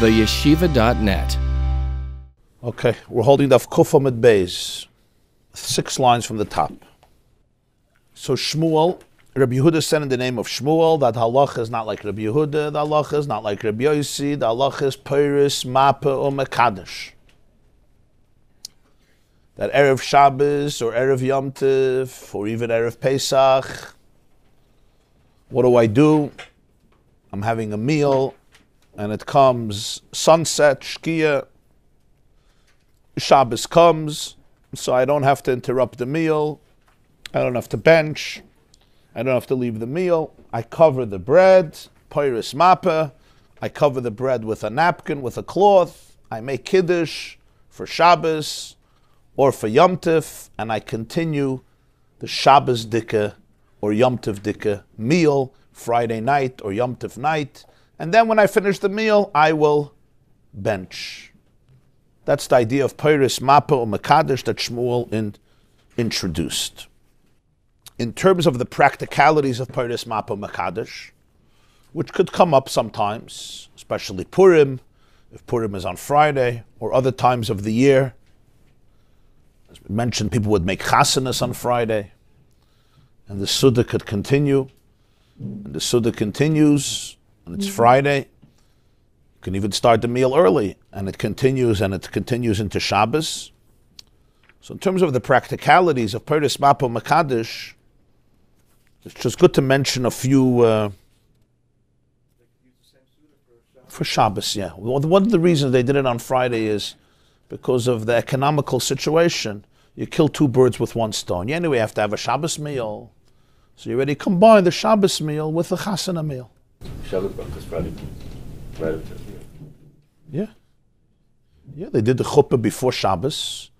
theyeshiva.net. Okay, we're holding Daf Kuf Amud Beis, 6 lines from the top. So Shmuel, Rabbi Yehuda said in the name of Shmuel that halacha is not like Rabbi Yehuda, the halacha is not like Rabbi Yossi, the halacha is Peiris, Mapa, or Mekadosh. That Erev Shabbos, or Erev Yom Tov, or even Erev Pesach, what do? I'm having a meal, and it comes sunset, Shkia, Shabbos comes, so I don't have to interrupt the meal, I don't have to bench, I don't have to leave the meal. I cover the bread, Peiris Mapa, I cover the bread with a napkin, with a cloth, I make Kiddush for Shabbos, or for Yom Tov, and I continue the Shabbos Dika, or Yom Tov Dika meal, Friday night, or Yom Tov night, and then when I finish the meal, I will bench. That's the idea of Peiris Mapa or Mekadosh that Shmuel introduced. In terms of the practicalities of Peiris Mapa Mekadosh, which could come up sometimes, especially Purim, if Purim is on Friday, or other times of the year. As we mentioned, people would make chasanas on Friday, and the Suda could continue. And the Suda continues, and it's Friday. You can even start the meal early, and it continues into Shabbos. So in terms of the practicalities of Peiris Mapa Mekadosh, it's just good to mention a few for Shabbos, yeah. One of the reasons they did it on Friday is because of the economical situation. You kill 2 birds with 1 stone. You anyway have to have a Shabbos meal. So you already combine the Shabbos meal with the Chasana meal. Shabbos is Friday. Yeah. Yeah, they did the chuppah before Shabbos,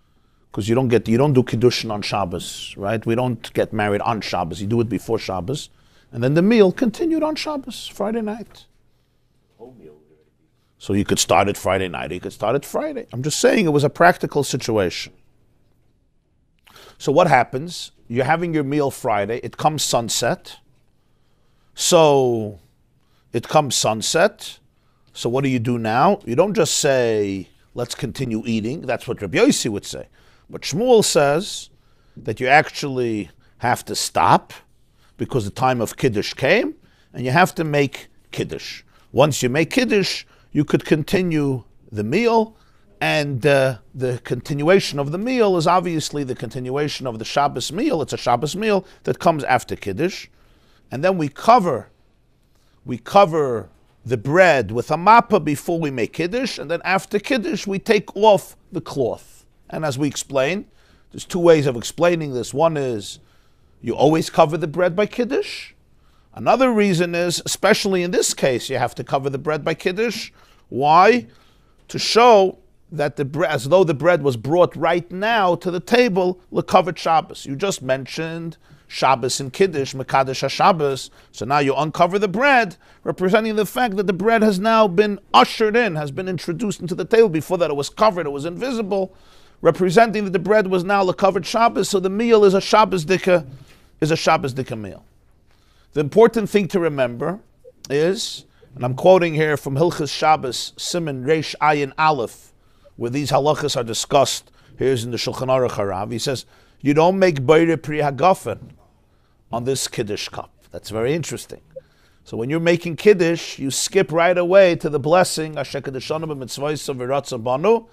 because you don't do Kiddush on Shabbos, right? We don't get married on Shabbos. You do it before Shabbos. And then the meal continued on Shabbos, Friday night. Whole meal. So you could start it Friday night, you could start it Friday. I'm just saying it was a practical situation. So what happens? You're having your meal Friday, it comes sunset. So it comes sunset. So what do you do now? You don't just say, let's continue eating. That's what Rabbi Yossi would say. But Shmuel says that you actually have to stop because the time of Kiddush came, and you have to make Kiddush. Once you make Kiddush, you could continue the meal, and the continuation of the meal is obviously the continuation of the Shabbos meal. It's a Shabbos meal that comes after Kiddush. And then we cover the bread with a mappa before we make Kiddush, and then after Kiddush, we take off the cloth. And as we explained, there's 2 ways of explaining this. One is you always cover the bread by Kiddush. Another reason is, especially in this case, you have to cover the bread by Kiddush. Why? To show that the bread, as though the bread was brought right now to the table, l'covered Shabbos. You just mentioned Shabbos and Kiddush, Mekadosh HaShabbos. So now you uncover the bread, representing the fact that the bread has now been ushered in, has been introduced into the table. Before that it was covered, it was invisible, representing that the bread was now l'covered Shabbos. So the meal is a Shabbos dika meal. The important thing to remember is, and I'm quoting here from Hilchas Shabbos, Siman Reish Ayin Aleph, where these halachas are discussed. Here's in the Shulchan Aruch Harav. He says, you don't make Beire Pri Hagafen on this Kiddush cup. That's very interesting. So when you're making Kiddush, you skip right away to the blessing, Asher Kedeshanu b'mitzvayso v'ratzon banu,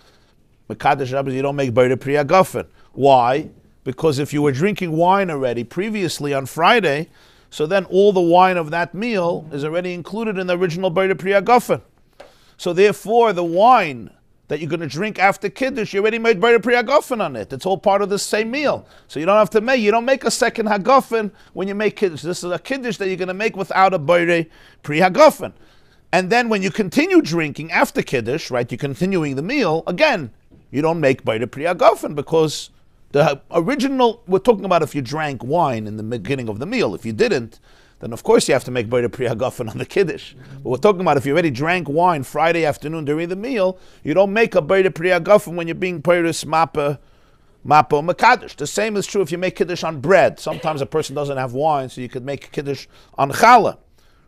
Mekadosh Shabbos, you don't make Beire Pri Hagafen. Why? Because if you were drinking wine already previously on Friday, so then all the wine of that meal is already included in the original Beire Pri Hagafen. So therefore, the wine that you're going to drink after Kiddush, you already made Beire Pri Hagafen on it. It's all part of the same meal. So you don't make a second Hagafen when you make Kiddush. This is a Kiddush that you're going to make without a Beire Pri Hagafen. And then when you continue drinking after Kiddush, right, you're continuing the meal, again, you don't make Beire Pri Hagafen because the original, we're talking about if you drank wine in the beginning of the meal. If you didn't, then of course you have to make Beire Pri Hagafen on the Kiddush. But we're talking about if you already drank wine Friday afternoon during the meal, you don't make a Beire Pri Hagafen when you're being Peiris Mapa Mekadosh. The same is true if you make Kiddush on bread. Sometimes a person doesn't have wine, so you could make Kiddush on challah,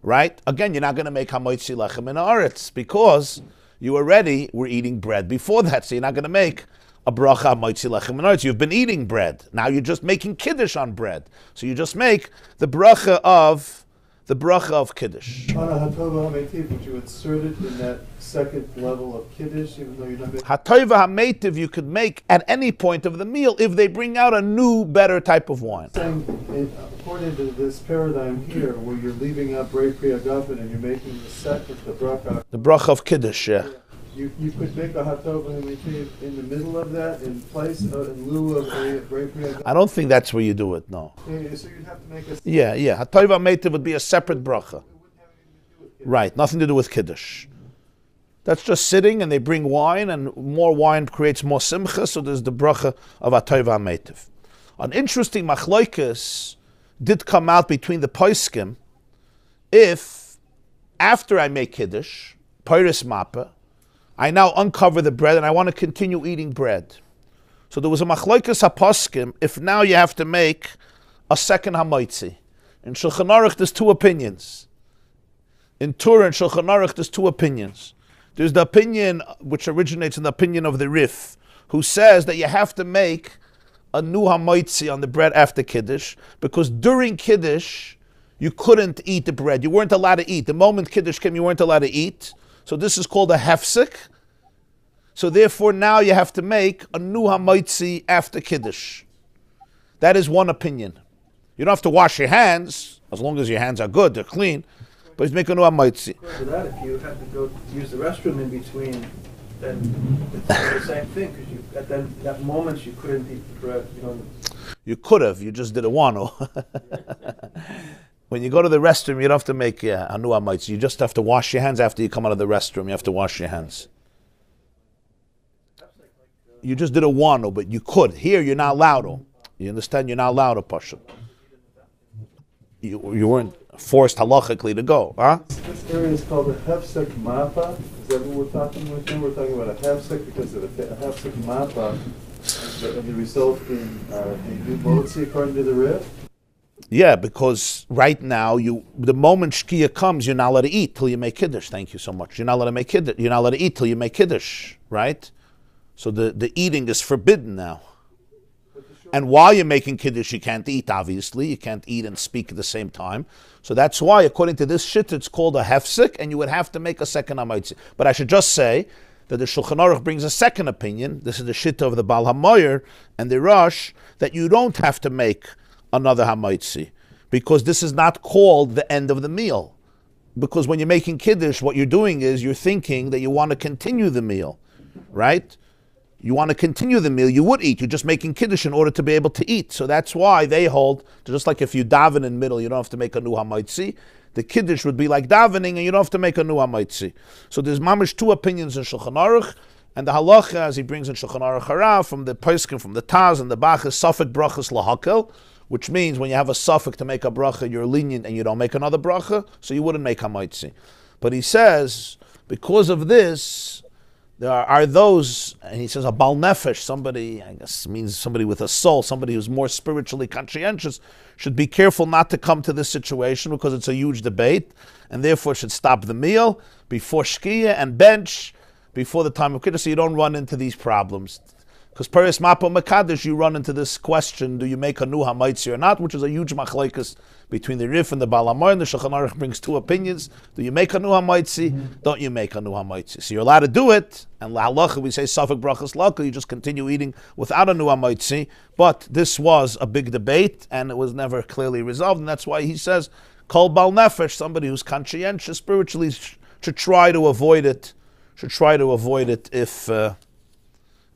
right? Again, you're not going to make Hamoitzi Lechem in Haaretz because You already were eating bread before that, so you're not going to make a bracha Monsey lechem menorah. You've been eating bread. Now you're just making Kiddush on bread. So you just make the bracha of Kiddush. On a hatova hametiv, would you insert it in that second level of Kiddush, even though you're not making... Hatova hametiv you could make at any point of the meal if they bring out a new, better type of wine. Saying, according to this paradigm here, where you're leaving out Brei Pri Agafen and you're making the second, the bracha of Kiddush, yeah. You could make a hatova hametiv in the middle of that, in place, in lieu of a Brei Pri Agafen. I don't think that's where you do it, no. So you'd have to make a... Yeah. Hatova hametiv would be a separate bracha. Right, nothing to do with Kiddush. That's just sitting, and they bring wine, and more wine creates more simcha, so there's the bracha of Hatova hametiv. An interesting machlokes did come out between the poskim if, after I make Kiddush, Peiris Mappa, I now uncover the bread and I want to continue eating bread. So there was a machlokes haposkim if now you have to make a second hamaitzi. In Shulchan Aruch there's two opinions. In Torah and Shulchan Aruch there's two opinions. There's the opinion which originates in the opinion of the Rif, who says that you have to make a new hamaitzi on the bread after Kiddush, because during Kiddush you couldn't eat the bread. You weren't allowed to eat. The moment Kiddush came, you weren't allowed to eat. So this is called a hefsek. So therefore now you have to make a new hamaitzi after Kiddush. That is one opinion. You don't have to wash your hands, as long as your hands are good, they're clean, but you make a new hamaitzi. For that, if you had to go use the restroom in between, then it's the same thing, because at that moment you couldn't eat the bread. You could have, you just didn't want to. When you go to the restroom, you don't have to make a new hamaitzi. You just have to wash your hands after you come out of the restroom. You have to wash your hands. You just didn't want to, but you could. Here, you're not allowed to. You understand? You're not allowed to, Pasha. You weren't forced halachically to go, huh? This area is called a hefsek mappa. Is that what we're talking about here? We're talking about a hefsek because of a hefsek mappa, the result in a new Monsey according to the Rif. Yeah, because right now, the moment Shkia comes, you're not allowed to eat till you make Kiddush. Thank you so much. You're not allowed to make Kiddush. You're not allowed to eat till you make Kiddush, right? So the eating is forbidden now. And while you're making Kiddush, you can't eat, obviously. You can't eat and speak at the same time. So that's why, according to this shit, it's called a hefsek, and you would have to make a second hamaitzi. But I should just say that the Shulchan Aruch brings a second opinion. This is the shit of the Baal HaMoyer and the Rosh, that you don't have to make another hamaitzi, because this is not called the end of the meal. Because when you're making Kiddush, what you're doing is you're thinking that you want to continue the meal, right? You want to continue the meal, you would eat. You're just making Kiddush in order to be able to eat. So that's why they hold, just like if you daven in the middle, you don't have to make a new hamaitzi. The Kiddush would be like davening, and you don't have to make a new hamaitzi. So there's mamish two opinions in Shulchan Aruch, and the halacha, as he brings in Shulchan Aruch Harav, from the Pesachim, from the Taz and the Bach, is Safek brachas lahakel, which means when you have a Safek to make a bracha, you're lenient and you don't make another bracha, so you wouldn't make hamaitzi. But he says, because of this, there are those, and he says a bal nefesh, somebody, I guess means somebody with a soul, somebody who's more spiritually conscientious, should be careful not to come to this situation because it's a huge debate, and therefore should stop the meal before shkia and bench before the time of Kiddush, so you don't run into these problems. Because Paris Mapo Makadosh, you run into this question, do you make a new hamaitzi or not, which is a huge machlokes between the Rif and the Baal HaMoyer, and the Shulchan Aruch brings two opinions. Do you make a new hamaitzi? Don't you make a new hamaitzi? So you're allowed to do it, and lahalacha we say Safek brachas lakel, you just continue eating without a new hamaitzi, but this was a big debate, and it was never clearly resolved, and that's why he says, Kol Bal Nefesh, somebody who's conscientious spiritually should try to avoid it,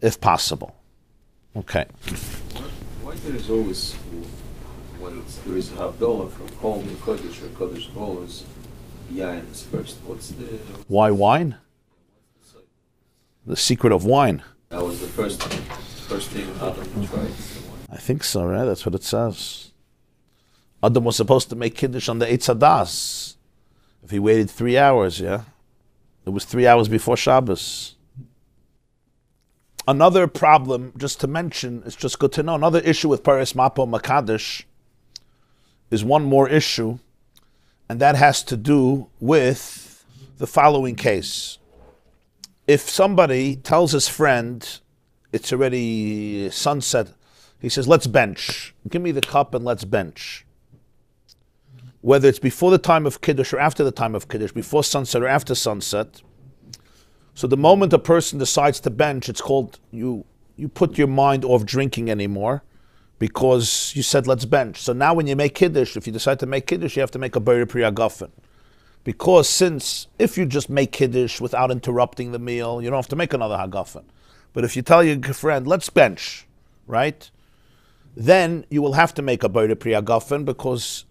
if possible. Okay. Why there is always, when there is a Havdalah from Kol to Kiddush or Kiddush Kol, is Yain is first? What's the... Why wine? The secret of wine. That was the first thing Adam tried. I think so, right? That's what it says. Adam was supposed to make Kiddush on the Eitz Hadas. If he waited 3 hours, yeah? It was 3 hours before Shabbos. Another problem, just to mention, it's just good to know, another issue with Paris Mapo Makadosh is one more issue, and that has to do with the following case. if somebody tells his friend, it's already sunset, he says, let's bench. Give me the cup and let's bench. Whether it's before the time of Kiddush or after the time of Kiddush, before sunset or after sunset. So the moment a person decides to bench, it's called, you put your mind off drinking anymore because you said let's bench. So now when you make Kiddush, if you decide to make Kiddush, you have to make a Beirei Pri Hagafen. Because since if you just make Kiddush without interrupting the meal, you don't have to make another Hagafen. But if you tell your friend, let's bench, right? Then you will have to make a Beirei Pri Hagafen because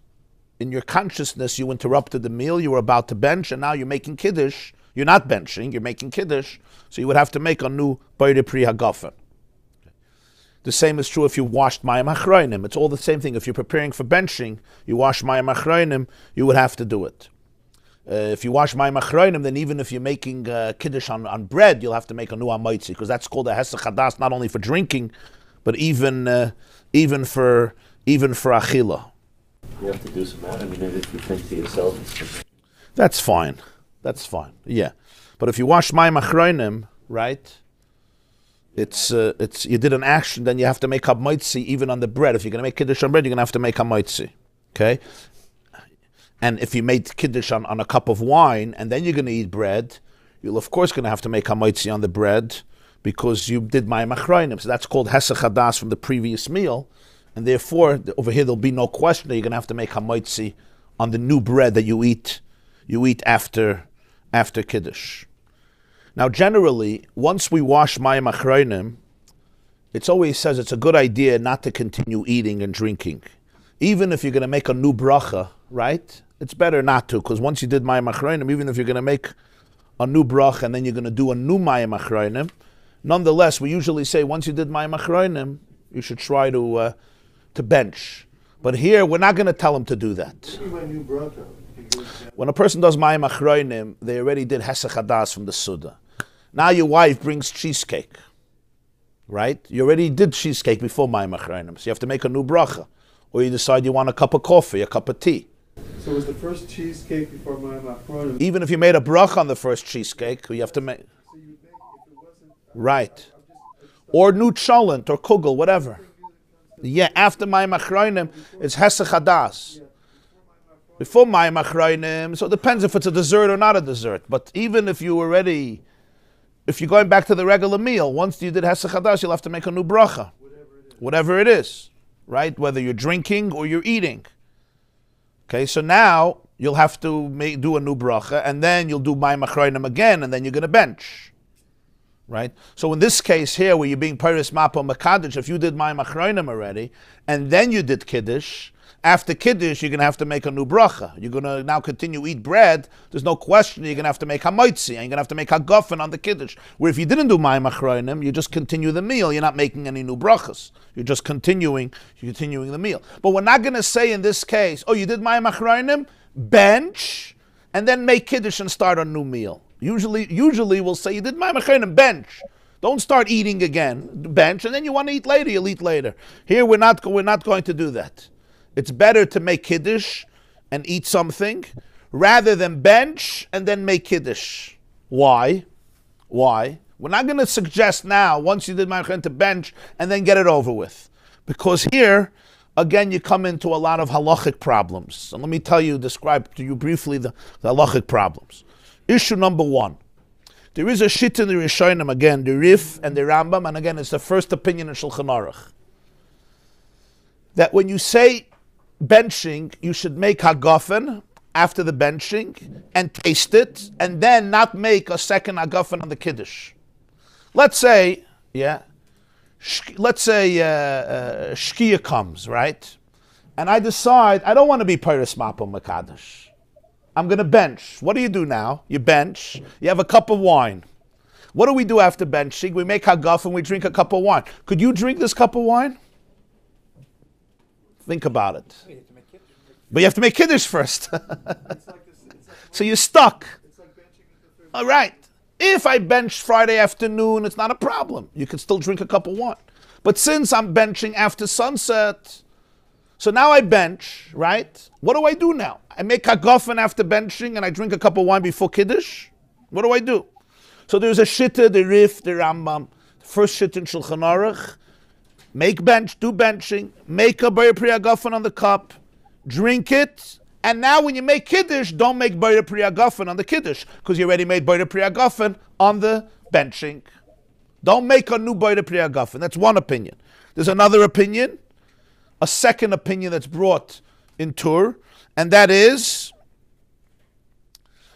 in your consciousness you interrupted the meal, you were about to bench, and now you're making Kiddush. You're not benching, you're making Kiddush, so you would have to make a new Beirei Pri Hagafen. The same is true if you washed Mayim Achronim. It's all the same thing. If you're preparing for benching, you wash Mayim Achronim, you would have to do it. If you wash Mayim Achronim, then even if you're making Kiddush on bread, you'll have to make a new Amoitzi, because that's called a Hesach Hadas, not only for drinking, but even for Achila. You have to do some math. I mean, if you think to yourself, that's fine. That's fine. Yeah, but if you wash Mayim Achronim, right? It's you did an action, then you have to make a moitzi even on the bread. If you're going to make Kiddush on bread, you're going to have to make a moitzi. Okay? And if you made Kiddush on a cup of wine, and then you're going to eat bread, you'll of course going to have to make a moitzi on the bread because you did Mayim Achronim. So that's called Hesach Hadas from the previous meal. And therefore, over here there'll be no question that you're going to have to make a moitzi on the new bread that you eat after Kiddush. Now, generally, once we wash Mayim Achronim, it always says it's a good idea not to continue eating and drinking. Even if you're going to make a new bracha, right? It's better not to, because once you did Mayim Achronim, even if you're going to make a new bracha and then you're going to do a new Mayim Achronim, nonetheless, we usually say once you did Mayim Achronim, you should try to bench. But here, we're not going to tell him to do that. When a person does Mayim Achronim, they already did Hesach Hadas from the Suda. Now your wife brings cheesecake, right? You already did cheesecake before Mayim Achronim, so you have to make a new bracha. Or you decide you want a cup of coffee, a cup of tea. So was the first cheesecake before Mayim Achronim? Even if you made a bracha on the first cheesecake, you have to make... So you would make if it wasn't... Right. Or new cholent or kugel, whatever. Yeah, after Mayim Achronim, it's Hesach Hadas. Before Mayim Achronim, so it depends if it's a dessert or not a dessert. But even if you already... If you're going back to the regular meal, once you did Hesach Hadas, you'll have to make a new bracha. Whatever it is, right? Whether you're drinking or you're eating. Okay, so now you'll have to do a new bracha, and then you'll do Mayim Achronim again, and then you're going to bench. Right? So in this case here, where you're being Paris Mapo Makadish, if you did Mayim Achronim already, and then you did Kiddush, after Kiddush, you're going to have to make a new bracha. You're going to now continue eat bread. There's no question you're going to have to make hamoitzi, and you're going to have to make hagafen on the Kiddush. Where if you didn't do Mayim Achronim, you just continue the meal. You're not making any new brachas. You're just continuing the meal. But we're not going to say in this case, oh, you did Mayim Achronim, bench, and then make Kiddush and start a new meal. Usually we'll say you did Mayim Achronim, bench. Don't start eating again, bench, and then you want to eat later, you'll eat later. Here we're not going to do that. It's better to make Kiddush and eat something rather than bench and then make Kiddush. Why? We're not going to suggest now, once you did Mayim Achronim, to bench and then get it over with. Because here, again, you come into a lot of halachic problems. And let me describe to you briefly the halachic problems. Issue number one. There is a shit in the Rishonim, again, the Rif and the Rambam, and again, it's the first opinion in Shulchan Aruch, that when you say benching, you should make hagafen after the benching and taste it, and then not make a second hagafen on the Kiddush. Let's say Shkia comes, right? And I decide, I don't want to be Paris Mapo Makadish. I'm going to bench. What do you do now? You bench. You have a cup of wine. What do we do after benching? We make hagafen, we drink a cup of wine. Could you drink this cup of wine? Think about it. But you have to make Kiddush first. So you're stuck. All right. If I bench Friday afternoon, it's not a problem. You can still drink a cup of wine. But since I'm benching after sunset, so now I bench, right? What do I do now? I make hagafen after benching and I drink a cup of wine before Kiddush? What do I do? So there's a shitta, the Rif, the Rambam. The first shitta in Shulchan Aruch. Do benching, make a Bayir Pri Hagafen on the cup, drink it, and now when you make Kiddush, don't make Bayir Pri Hagafen on the Kiddush, because you already made Bayir Pri Hagafen on the benching. Don't make a new Bayir Pri Hagafen. That's one opinion. There's another opinion, a second opinion that's brought in Tur, and that is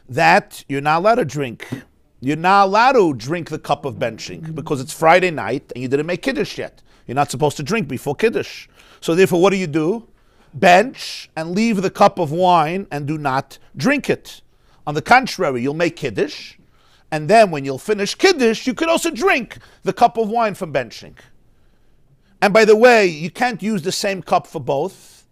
that you're not allowed to drink. You're not allowed to drink the cup of benching, because it's Friday night, and you didn't make Kiddush yet. You're not supposed to drink before Kiddush. So therefore, what do? Bench and leave the cup of wine and do not drink it. On the contrary, you'll make Kiddush, and then when you'll finish Kiddush, you could also drink the cup of wine from benching. And by the way, you can't use the same cup for both,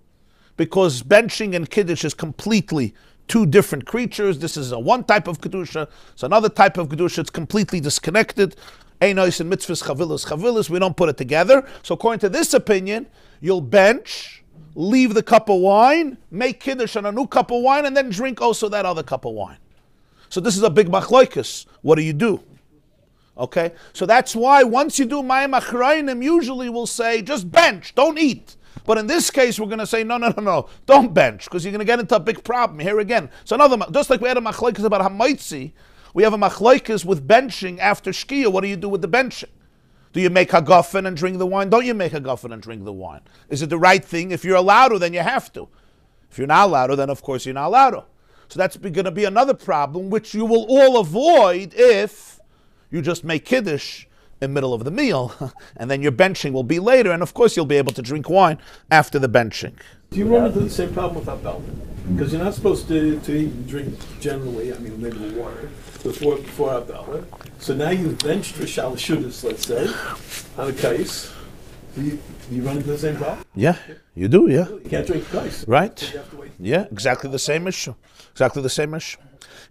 because benching and Kiddush is completely two different creatures. This is a one type of Kedusha, it's another type of Kedusha, it's completely disconnected. Einos and mitzvahs, chavilas, we don't put it together. So according to this opinion, you'll bench, leave the cup of wine, make Kiddush on a new cup of wine, and then drink also that other cup of wine. So this is a big machlokes. What do? Okay? So that's why once you do Mayim Achrayim, usually we'll say, just bench, don't eat. But in this case, we're going to say, no, don't bench, because you're going to get into a big problem. Here again. So just like we had a machlokes about Hamaitzi, we have a machlokes with benching after Shkia. What do you do with the benching? Do you make hagafen and drink the wine? Don't you make hagafen and drink the wine? Is it the right thing? If you're allowed to, then you have to. If you're not allowed to, then of course you're not allowed to. So that's going to be another problem, which you will all avoid if you just make Kiddush in the middle of the meal, and then your benching will be later, and of course you'll be able to drink wine after the benching. Do you run into the same problem with Abel? Because you're not supposed to eat and drink generally, maybe the water, before Abel. So now you've benched for Shalashudas, let's say, on a case. Do you run into the same problem? Yeah, you do, yeah. You can't drink twice. Right. So you have to wait. Yeah, exactly the same issue.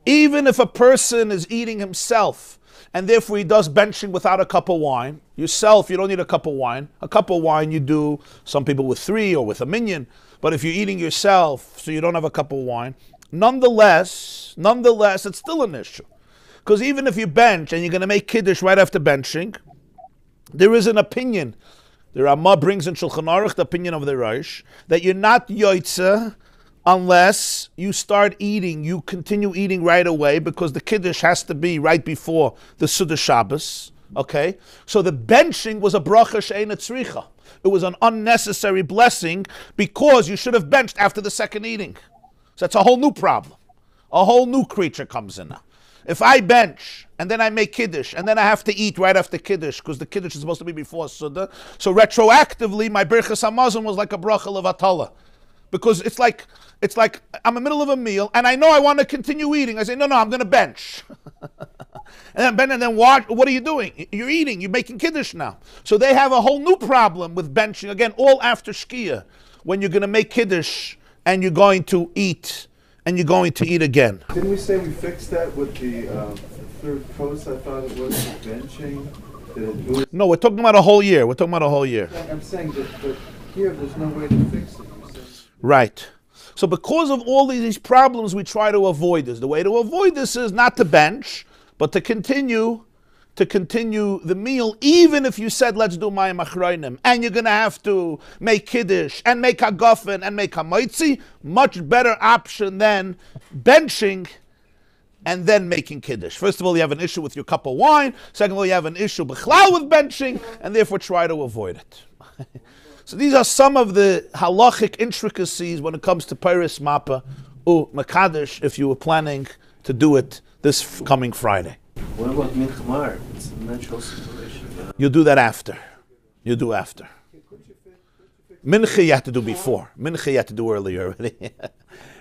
Even if a person is eating himself, and therefore he does benching without a cup of wine, yourself, you don't need a cup of wine. A cup of wine you do, some people with 3 or with a minion. But if you're eating yourself, so you don't have a cup of wine, nonetheless, it's still an issue. Because even if you bench and you're going to make Kiddush right after benching, there is an opinion. The Ramah brings in Shulchan Aruch the opinion of the Rosh that you're not yotzeh unless you start eating, you continue eating right away, because the Kiddush has to be right before the Suda Shabbos. Okay? So the benching was a bracha she'eina tzricha. It was an unnecessary blessing because you should have benched after the second eating. So that's a whole new problem. A whole new creature comes in now. If I bench and then I make Kiddush and then I have to eat right after Kiddush because the Kiddush is supposed to be before Suda, so retroactively my Birchas HaMazon was like a bracha levatala. Because it's like I'm in the middle of a meal and I know I want to continue eating. I say, no, I'm going to bench. and then what are you doing? You're eating. You're making Kiddush now. So they have a whole new problem with benching. Again, all after Shkia, when you're going to make Kiddush and you're going to eat and you're going to eat again. Didn't we say we fixed that with the third coast? I thought it was benching. No, we're talking about a whole year. I'm saying that here there's no way to fix it. Right. So because of all these problems, we try to avoid this. The way to avoid this is not to bench, but to continue the meal, even if you said, let's do Mayim Achrayim, and you're going to have to make Kiddush, and make Hagafen, and make Hamaitzi, much better option than benching and then making Kiddush. First of all, you have an issue with your cup of wine. Second of all, you have an issue b'chlal with benching, and therefore try to avoid it. So these are some of the halachic intricacies when it comes to Paris Mappa or Makadosh, if you were planning to do it this coming Friday. What about Minchmar? It's a natural situation. You do that after. Mincha you have to do before. Mincha you have to do earlier already.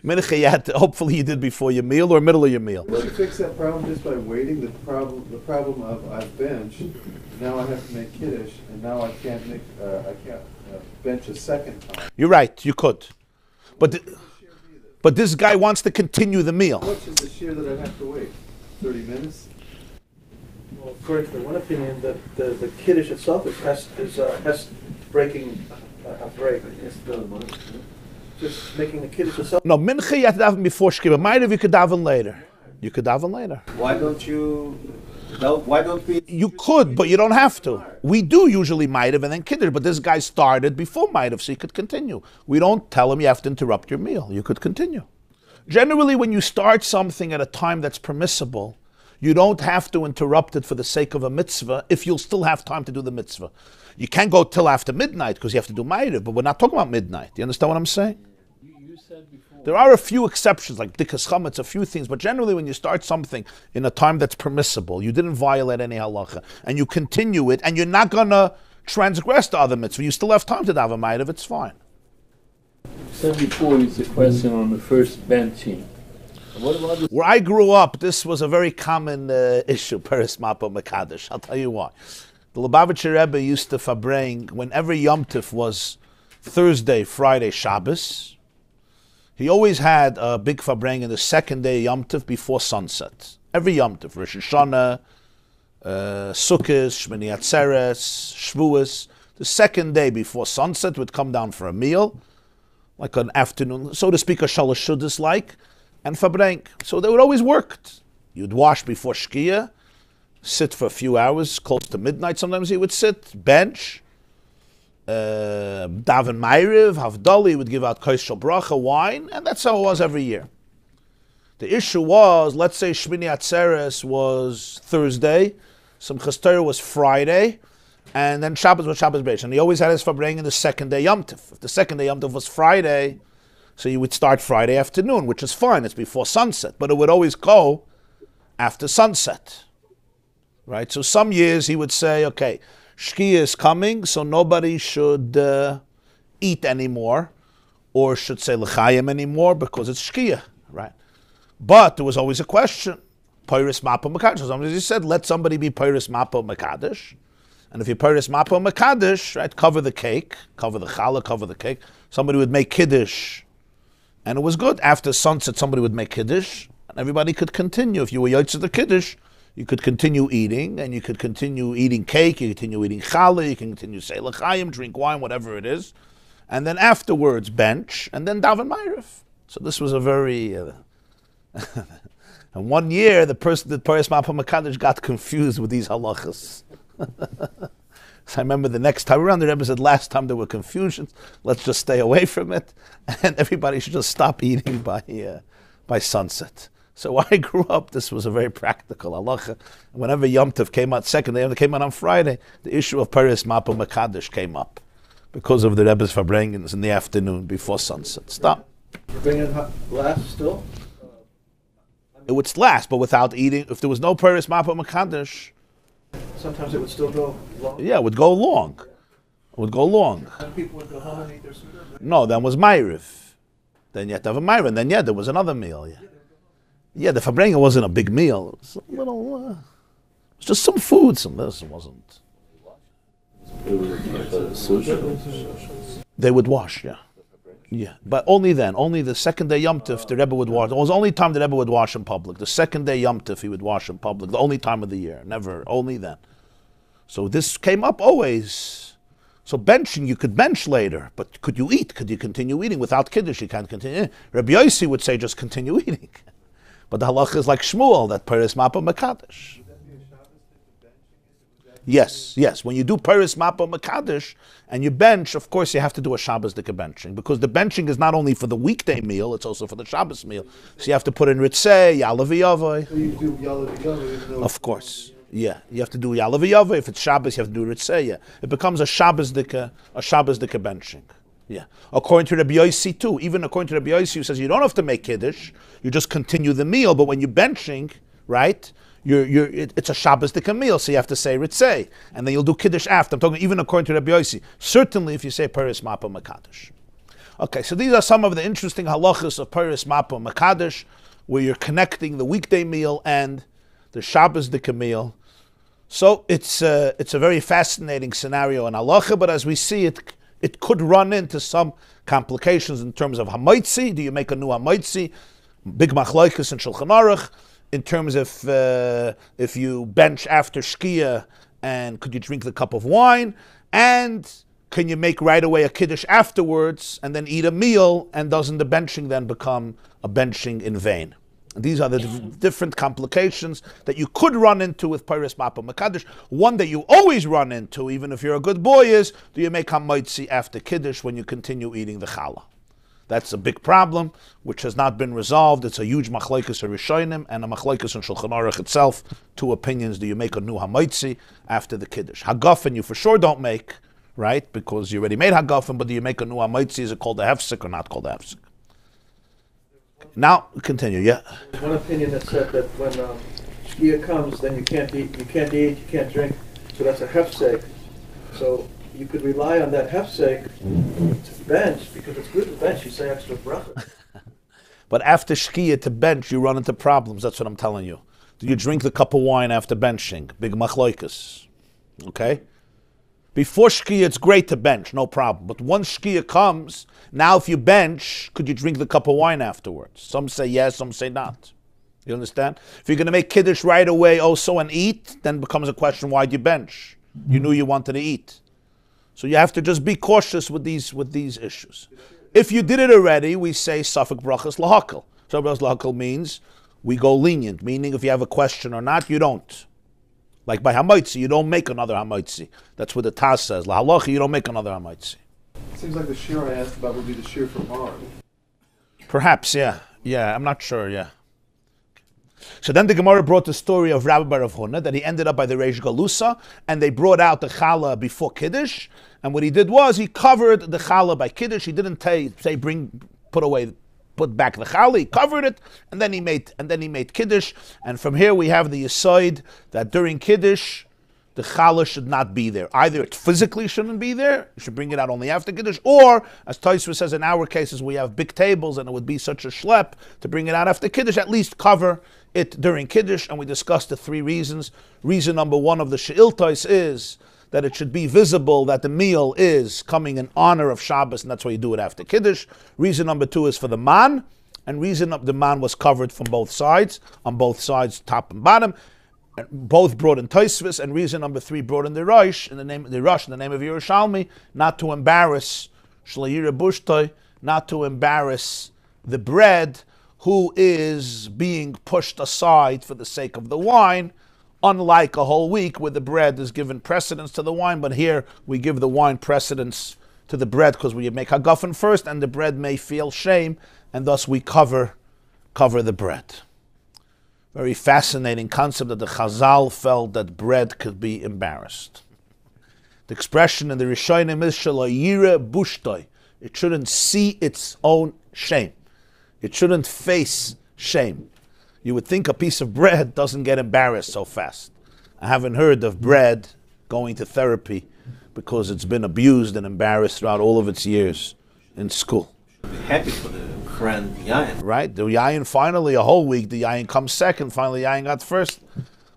Mincha you had to, hopefully you did before your meal or middle of your meal. Would you fix that problem just by waiting? The problem of I've benched, now I have to make Kiddush, and now I can't bench a second time. You're right, you could. But this guy wants to continue the meal. How much is the shear that I have to wait? 30 minutes? Well, according to one opinion, the Kiddush itself has breaking a break. Just making the Kiddush itself. No, Mincha you have to daven before Shkia. Mind if you could daven later. Why don't you Why don't we? You could, but you don't have to. We do usually Ma'ariv and then Kiddush, but this guy started before Ma'ariv, so he could continue. We don't tell him you have to interrupt your meal. You could continue. Generally, when you start something at a time that's permissible, you don't have to interrupt it for the sake of a mitzvah if you'll still have time to do the mitzvah. You can't go till after midnight because you have to do Ma'ariv, but we're not talking about midnight. Do you understand what I'm saying? You said before. There are a few exceptions, like Dikas Chametz, a few things, but generally when you start something in a time that's permissible, you didn't violate any halacha, and you continue it, and you're not going to transgress the other mitzvah, you still have time to daven Ma'ariv, it's fine. You said before it's a question on the first benching. What about this? Where I grew up, this was a very common issue, Peres Mapa Mekadesh. I'll tell you why. The Lubavitcher Rebbe used to fabring, whenever Yom Tif was Thursday, Friday, Shabbos, he always had a big fabrang in the second day Yom Tif before sunset. Every Yom Tif, Rosh Hashanah, Sukkot, Shmini Atzeres, Shavuos. The second day before sunset would come down for a meal, like an afternoon, so to speak, a shalosh shudas like, and fabrang. So they would always worked. You'd wash before Shkia, sit for a few hours, close to midnight. Sometimes he would sit, bench, daven Ma'ariv, Havdali, would give out Koshel Bracha, wine, and that's how it was every year. The issue was, let's say Shmini Atzeres was Thursday, Simchas Torah was Friday, and then Shabbos was Shabbos Beis. And he always had his fabrang in the second day Yom Tif. If the second day Yom Tif was Friday, so you would start Friday afternoon, which is fine, it's before sunset, but it would always go after sunset. Right? So some years he would say, okay, Shkia is coming, so nobody should eat anymore, or should say L'chaim anymore, because it's Shkia, right? But there was always a question, Peiris Mapa Mekadesh. Sometimes he said, let somebody be Peiris Mapa Mekadesh, and if you Peiris Mapa Mekadesh, right, cover the cake, cover the challah, cover the cake, somebody would make Kiddush, and it was good. After sunset, somebody would make Kiddush, and everybody could continue. If you were Yotze the Kiddush, you could continue eating, and you could continue eating cake, you could continue eating challah, you can continue say l'chaim, drink wine, whatever it is, and then afterwards bench, and then daven Ma'ariv. So this was a very... and one year, the person that Paris Mapa Mekadesh got confused with these halachas. So I remember the next time around, the Rebbe said, last time there were confusions, let's just stay away from it, and everybody should just stop eating by sunset. So when I grew up, this was a very practical halacha. Whenever Yom Tov came out, second day, Yom Tov came out on Friday, the issue of Paris Mapa Mekadesh came up because of the Rebbe's Fabrengens in the afternoon before sunset. Stop. Bring it last still? It would last, but without eating. If there was no Paris Mapa Mekadesh, Sometimes it would still go long. yeah, it would go long. It would go long. And people would go home and eat their sugar. Right? No, then was Ma'ariv. Then you had to have a Ma'ariv, and then there was another meal. Yeah, the Fabrenga wasn't a big meal. It was a little, it was just some food. This wasn't. They would wash, yeah. Yeah, but only then. Only the second day Yom Tif, the Rebbe would wash. It was the only time the Rebbe would wash in public. The second day Yom Tif, he would wash in public. The only time of the year. Never, only then. So this came up always. So benching, you could bench later, but could you eat? Could you continue eating? Without Kiddush, you can't continue. Rabbi Yossi would say just continue eating. But the halacha is like Shmuel, that Paris Mapa Mekadesh. Yes. When you do Paris Mapa Mekadesh and you bench, of course you have to do a Shabbos dika benching, because the benching is not only for the weekday meal, it's also for the Shabbos meal. So you have to put in Ritzeh, Yalav Yavai. So you do Yalav Yavai. Of course. Yeah, you have to do Yalav Yavai. If it's Shabbos, you have to do Ritzeh. Yeah. It becomes a Shabbos dika benching. Yeah. According to Rabbi Yossi too, even according to Rabbi Yossi, who says you don't have to make Kiddush, you just continue the meal, but when you're benching, right, it's a Shabbos dika meal, so you have to say Ritzeh, and then you'll do Kiddush after. I'm talking even according to Rabbi Yossi. Certainly if you say Paris Mapa Mekadesh. Okay, so these are some of the interesting halachas of Paris Mapa Mekadesh, where you're connecting the weekday meal and the Shabbos dika meal. So it's a very fascinating scenario in halacha, but as we see it could run into some complications in terms of hamaitzi. Do you make a new hamaitzi? Big machlokes in Shulchan Aruch. In terms of if you bench after Shkia, and could you drink the cup of wine? And can you make right away a Kiddush afterwards and then eat a meal? And doesn't the benching then become a benching in vain? These are the different complications that you could run into with Parshas Mapa Mekadosh. One that you always run into, even if you're a good boy, is do you make Hamaitzi after Kiddush when you continue eating the challah? That's a big problem, which has not been resolved. It's a huge machlokes of Rishonim and a machlokes in Shulchan Aruch itself. Two opinions: do you make a new Hamaitzi after the Kiddush? Hagafen you for sure don't make, right? Because you already made Hagafen, but do you make a new Hamaitzi? Is it called a hefsek or not called a hefsek? Now, continue, yeah? There's one opinion that said that when Shkia comes, then you can't eat, you can't drink, so that's a hefsek. So you could rely on that hefsek to bench, because it's good to bench, you say extra bracha. But after Shkia to bench, you run into problems, that's what I'm telling you. Do you drink the cup of wine after benching? Big machloikas, okay? Before Shkia, it's great to bench, no problem. But once Shkia comes, now if you bench, could you drink the cup of wine afterwards? Some say yes, some say not. You understand? If you're going to make Kiddush right away also and eat, then becomes a question, why'd you bench? You knew you wanted to eat. So you have to just be cautious with these issues. If you did it already, we say Safek Brachas Lahakal. Safek Brachas Lahakal means we go lenient, meaning if you have a question or not, you don't. Like by Hamaitzi, you don't make another Hamaitzi. That's what the Taz says. La halacha, you don't make another Hamaitzi. Seems like the shir I asked about would be the shir from Ar. Perhaps, yeah. Yeah, I'm not sure, yeah. So then the Gemara brought the story of Rabbi Bar Rav Huna, that he ended up by the Reish Galusa, and they brought out the challah before Kiddush, and what he did was he covered the challah by Kiddush. He didn't say put back the challah, he covered it, and then he made Kiddush. And from here we have the aside that during Kiddush, the challah should not be there. Either it physically shouldn't be there, you should bring it out only after Kiddush, or, as Tosfos says, in our cases, we have big tables, and it would be such a schlep to bring it out after Kiddush, at least cover it during Kiddush, and we discussed the three reasons. Reason number one of the She'iltos is that it should be visible that the meal is coming in honor of Shabbos, and that's why you do it after Kiddush. Reason number two is for the man, and reason the man was covered from both sides, on both sides, top and bottom. Both brought in Tosfos, and reason number three brought in the Rosh, in the name of Yerushalmi, not to embarrass Shlayira Bushtoi, not to embarrass the bread, who is being pushed aside for the sake of the wine, unlike a whole week where the bread is given precedence to the wine, but here we give the wine precedence to the bread because we make hagafen first, and the bread may feel shame, and thus we cover the bread. Very fascinating concept that the Chazal felt that bread could be embarrassed. The expression in the Rishonim is shalayira bushtoi. It shouldn't see its own shame. It shouldn't face shame. You would think a piece of bread doesn't get embarrassed so fast. I haven't heard of bread going to therapy because it's been abused and embarrassed throughout all of its years in school. Happy for the friend Yain. Right? The Yain finally, a whole week, the Yain comes second. Finally, Yain got first.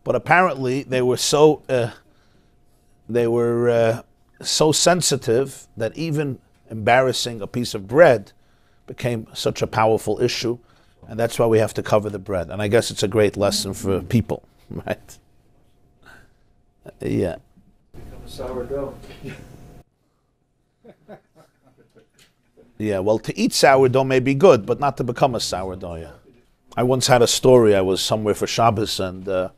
But apparently, they were so sensitive that even embarrassing a piece of bread became such a powerful issue. And that's why we have to cover the bread. And I guess it's a great lesson for people, right? Yeah. Become a sourdough. Yeah, well, to eat sourdough may be good, but not to become a sourdough, yeah. I once had a story. I was somewhere for Shabbos, and the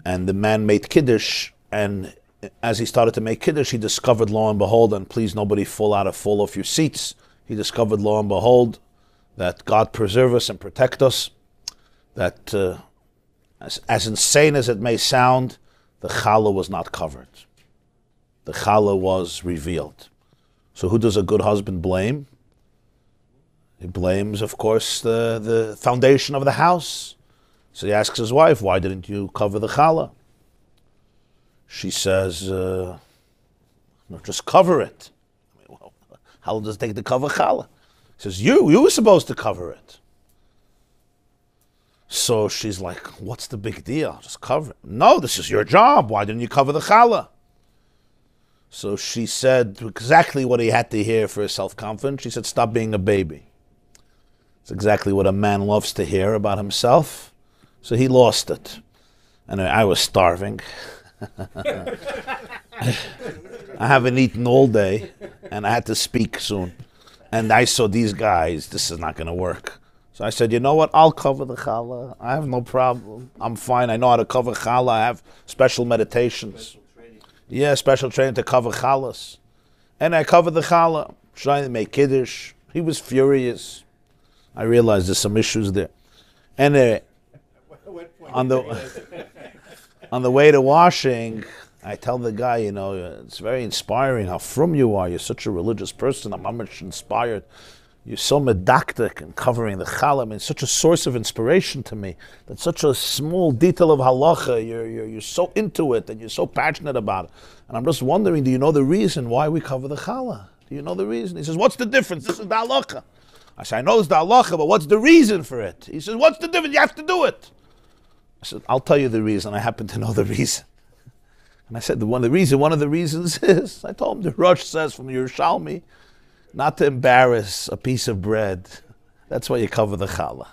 man made Kiddush, and as he started to make Kiddush, he discovered, lo and behold, and please nobody fall off your seats, he discovered, lo and behold, that God preserve us and protect us, that as insane as it may sound, the challah was not covered. The challah was revealed. So who does a good husband blame? He blames, of course, the foundation of the house. So he asks his wife, why didn't you cover the challah? She says, no, just cover it. I mean, well, how long does it take to cover challah? He says, you were supposed to cover it. So she's like, what's the big deal? Just cover it. No, this is your job. Why didn't you cover the challah? So she said exactly what he had to hear for his self-confidence. She said, stop being a baby. It's exactly what a man loves to hear about himself. So he lost it. And I was starving. I haven't eaten all day, and I had to speak soon. And I saw these guys, this is not going to work. So I said, you know what? I'll cover the challah. I have no problem. I'm fine. I know how to cover challah. I have special meditations. Yeah, special training to cover challahs. And I covered the challah, trying to make Kiddush. He was furious. I realized there's some issues there. And on the way to washing, I tell the guy, you know, it's very inspiring how frum you are. You're such a religious person. I'm much inspired. You're so medactic and covering the challah. I mean, it's such a source of inspiration to me. That's such a small detail of halacha. You're so into it and you're so passionate about it. And I'm just wondering, do you know the reason why we cover the challah? Do you know the reason? He says, what's the difference? This is the halacha. I said, I know it's the halacha, but what's the reason for it? He says, what's the difference? You have to do it. I said, I'll tell you the reason. I happen to know the reason. And I said, one of the reasons is, I told him the Rosh says from Yerushalmi, not to embarrass a piece of bread. That's why you cover the challah.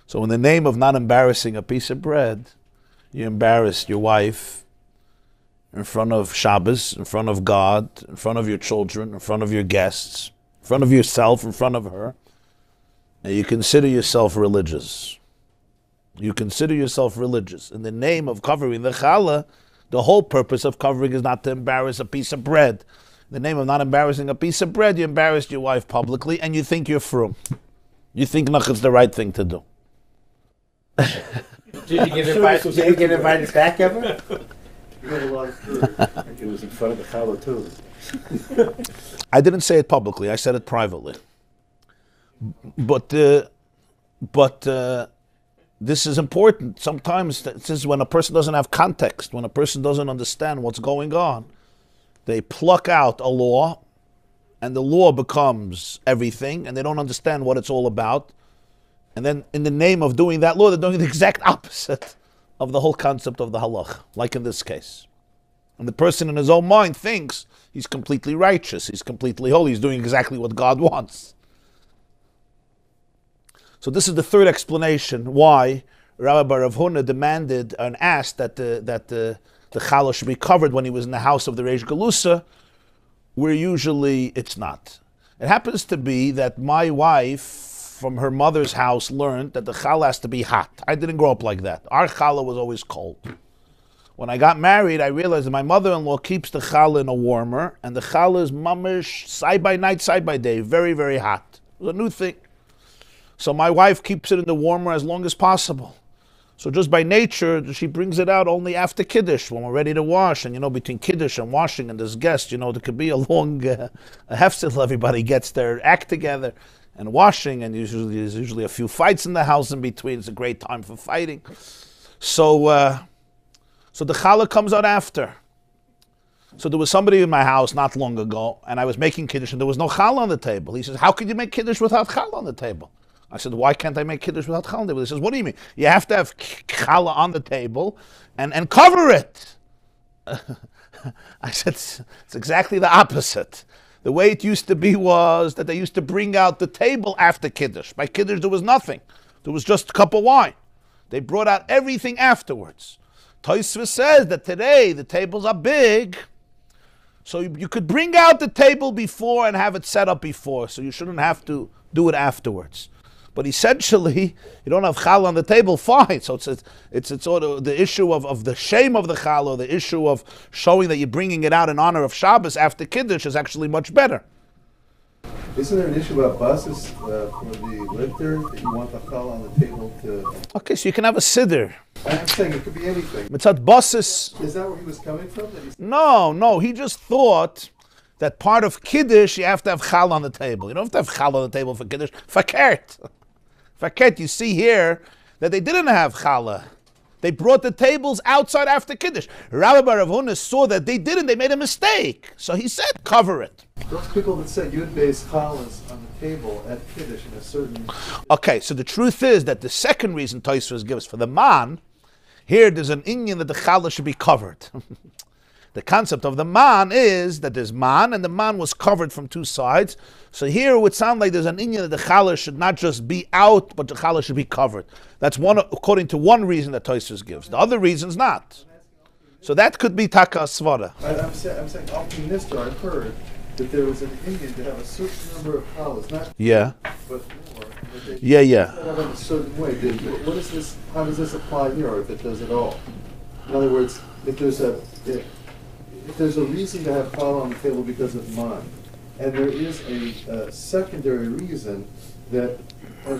So in the name of not embarrassing a piece of bread, you embarrass your wife in front of Shabbos, in front of God, in front of your children, in front of your guests, in front of yourself, in front of her. And you consider yourself religious. You consider yourself religious. In the name of covering the challah, the whole purpose of covering is not to embarrass a piece of bread. In the name of not embarrassing a piece of bread, you embarrassed your wife publicly, and you think you're frum. You think it's the right thing to do. Did you get invited back ever? You got a lot of food. It was in front of the challah too. I didn't say it publicly. I said it privately. But this is important. Sometimes this is when a person doesn't have context, when a person doesn't understand what's going on. They pluck out a law, and the law becomes everything, and they don't understand what it's all about. And then in the name of doing that law, they're doing the exact opposite of the whole concept of the halach, like in this case. And the person in his own mind thinks he's completely righteous, he's completely holy, he's doing exactly what God wants. So this is the third explanation why Rabbi Bar Rav Huna demanded and asked that the challah should be covered when he was in the house of the Reish Galusa, where usually it's not. It happens to be that my wife, from her mother's house, learned that the challah has to be hot. I didn't grow up like that. Our challah was always cold. When I got married, I realized that my mother-in-law keeps the challah in a warmer, and the challah is mamish, side by night, side by day, very, very hot. It was a new thing. So my wife keeps it in the warmer as long as possible. So just by nature, she brings it out only after Kiddush, when we're ready to wash. And between Kiddush and washing and there's guests, there could be a long a hefsel. Everybody gets their act together and washing, and there's usually a few fights in the house in between. It's a great time for fighting. So the challah comes out after. So there was somebody in my house not long ago, and I was making Kiddush, and there was no challah on the table. He says, how could you make Kiddush without challah on the table? I said, why can't I make Kiddush without challah on the table? He says, what do you mean? You have to have challah on the table and cover it. I said, it's exactly the opposite. The way it used to be was that they used to bring out the table after Kiddush. By Kiddush, there was nothing. There was just a cup of wine. They brought out everything afterwards. Tosfos says that today the tables are big, so you could bring out the table before and have it set up before, so you shouldn't have to do it afterwards. But essentially, you don't have challah on the table, fine. So it's sort of the issue of the shame of the challah, the issue of showing that you're bringing it out in honor of Shabbos after Kiddush is actually much better. Isn't there an issue about buses for the lifter that you want the challah on the table to... Okay, so you can have a siddur. I'm saying it could be anything. Mitzat buses. Is that where he was coming from? No, he just thought that part of Kiddush, you have to have challah on the table. You don't have to have challah on the table for Kiddush. Fakert, you see here that they didn't have challah. They brought the tables outside after Kiddush. Rabbi Bar Rav Huna saw that they didn't. They made a mistake. So he said, cover it. Those people that said you'd base challahs on the table at Kiddush in a certain... Okay, so the truth is that the second reason Tosfos gives for the man, here there's an inyan that the challah should be covered. The concept of the man is that there's man, and the man was covered from two sides. So here it would sound like there's an inyan that the challah should not just be out, but the challah should be covered. That's one, according to one reason that Tosfos gives. The other reason's not. So that could be taka svara. I'm saying, optimistic, I've heard that there was an inyan to have a certain number of challahs, not yeah, but more. Yeah, yeah. Not in a certain way. What is this? How does this apply here, or if it does at all? In other words, if there's a reason to have challah on the table because of man, and there is a secondary reason that,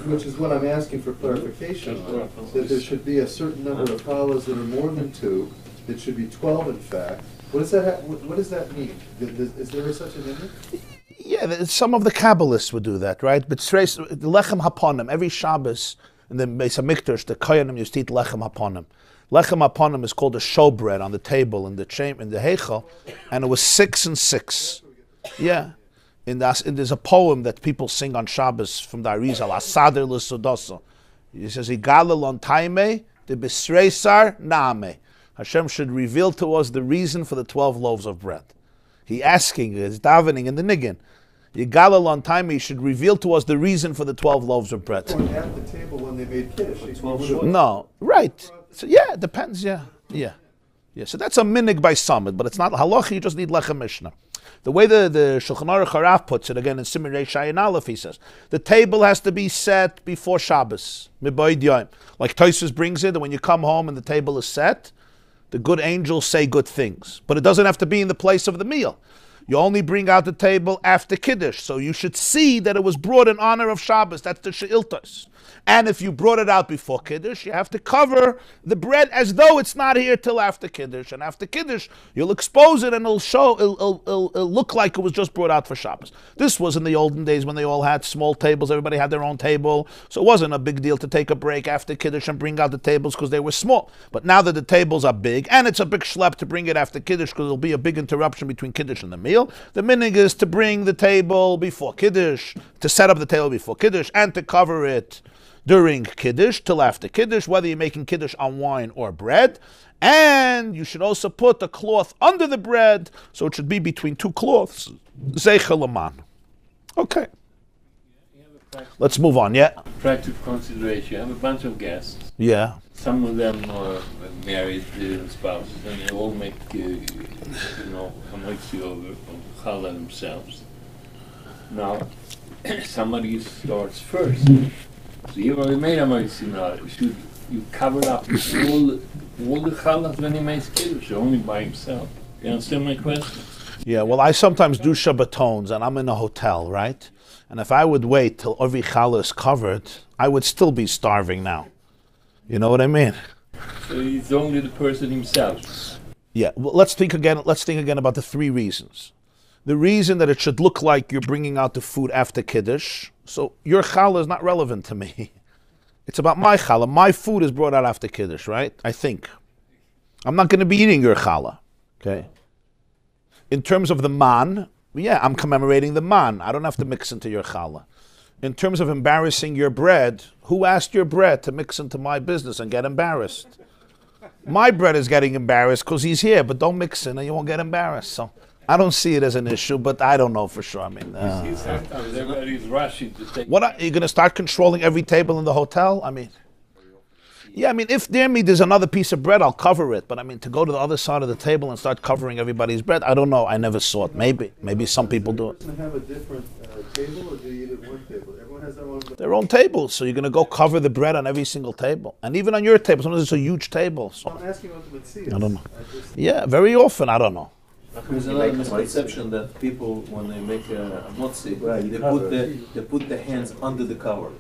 which is what I'm asking for clarification on, that there should be a certain number of challahs that are more than 2. It should be 12, in fact. What does that? What does that mean? Is there such an image? Yeah, some of the Kabbalists would do that, right? But the lechem haponim, every Shabbos in the Beis Hamikdash, the Kohanim used to eat lechem haponim. Lechem haponim is called a showbread on the table in the chamber, in the heichal, and it was 6 and 6. Yeah, there's a poem that people sing on Shabbos from the Arizal, Asader l'Sodoso. He says, "Igalel on taime de bisreisar name." Hashem should reveal to us the reason for the 12 loaves of bread. He asking, he's davening in the niggin. Yigalel on time, he should reveal to us the reason for the 12 loaves of bread. At the table when they made Kiddush. No, right. So yeah, it depends, yeah. So that's a minig by summit, but it's not halacha, you just need lechem mishnah. The way the Shulchan Aruch Harav puts it, again in Siman Reish Ayin Aleph, he says, the table has to be set before Shabbos. Miboid Yom. Like Tosfos brings it, that when you come home and the table is set, the good angels say good things. But it doesn't have to be in the place of the meal. You only bring out the table after Kiddush. So you should see that it was brought in honor of Shabbos. That's the She'iltos. And if you brought it out before Kiddush, you have to cover the bread as though it's not here till after Kiddush. And after Kiddush, you'll expose it and it'll look like it was just brought out for Shabbos. This was in the olden days when they all had small tables. Everybody had their own table. So it wasn't a big deal to take a break after Kiddush and bring out the tables because they were small. But now that the tables are big, and it's a big schlep to bring it after Kiddush because there'll be a big interruption between Kiddush and the meal, the minig is to bring the table before Kiddush, to set up the table before Kiddush, and to cover it during Kiddush till after Kiddush, whether you're making Kiddush on wine or bread. And you should also put a cloth under the bread, so it should be between 2 cloths. Zeichel Aman. Okay. Let's move on, yeah? Practical consideration. You have a bunch of guests. Yeah. Some of them are married spouses, and they all make, hamotzi over challah themselves. Now, somebody starts first. So you already made hamotzi now. Should you cover up all the challahs when he makes Kiddush, only by himself? You understand my question? Yeah, well, I sometimes do Shabbatones, and I'm in a hotel, right? And if I would wait till every challah is covered, I would still be starving now. You know what I mean? So he's only the person himself. Yeah. Well, let's think again about the 3 reasons. The reason that it should look like you're bringing out the food after Kiddush. So your challah is not relevant to me. It's about my challah. My food is brought out after Kiddush, right? I think. I'm not going to be eating your challah. Okay. In terms of the man, yeah, I'm commemorating the man. I don't have to mix into your challah. In terms of embarrassing your bread, who asked your bread to mix into my business and get embarrassed? My bread is getting embarrassed because he's here, but don't mix in and you won't get embarrassed. So I don't see it as an issue, but I don't know for sure. I mean, everybody's rushing to take. What are you going to start controlling every table in the hotel? I mean, yeah, I mean, if there's another piece of bread, I'll cover it. But I mean, to go to the other side of the table and start covering everybody's bread, I don't know. I never saw it. Maybe some people do it. Do you have a different table, or do you eat at one table? Everyone has their own tables. So you're going to go cover the bread on every single table, and even on your table. Sometimes it's a huge table. So I'm asking what the mitzvah is. I don't know. Yeah, very often I don't know. There's another misconception that people, when they make a motzi, they put the hands under the cover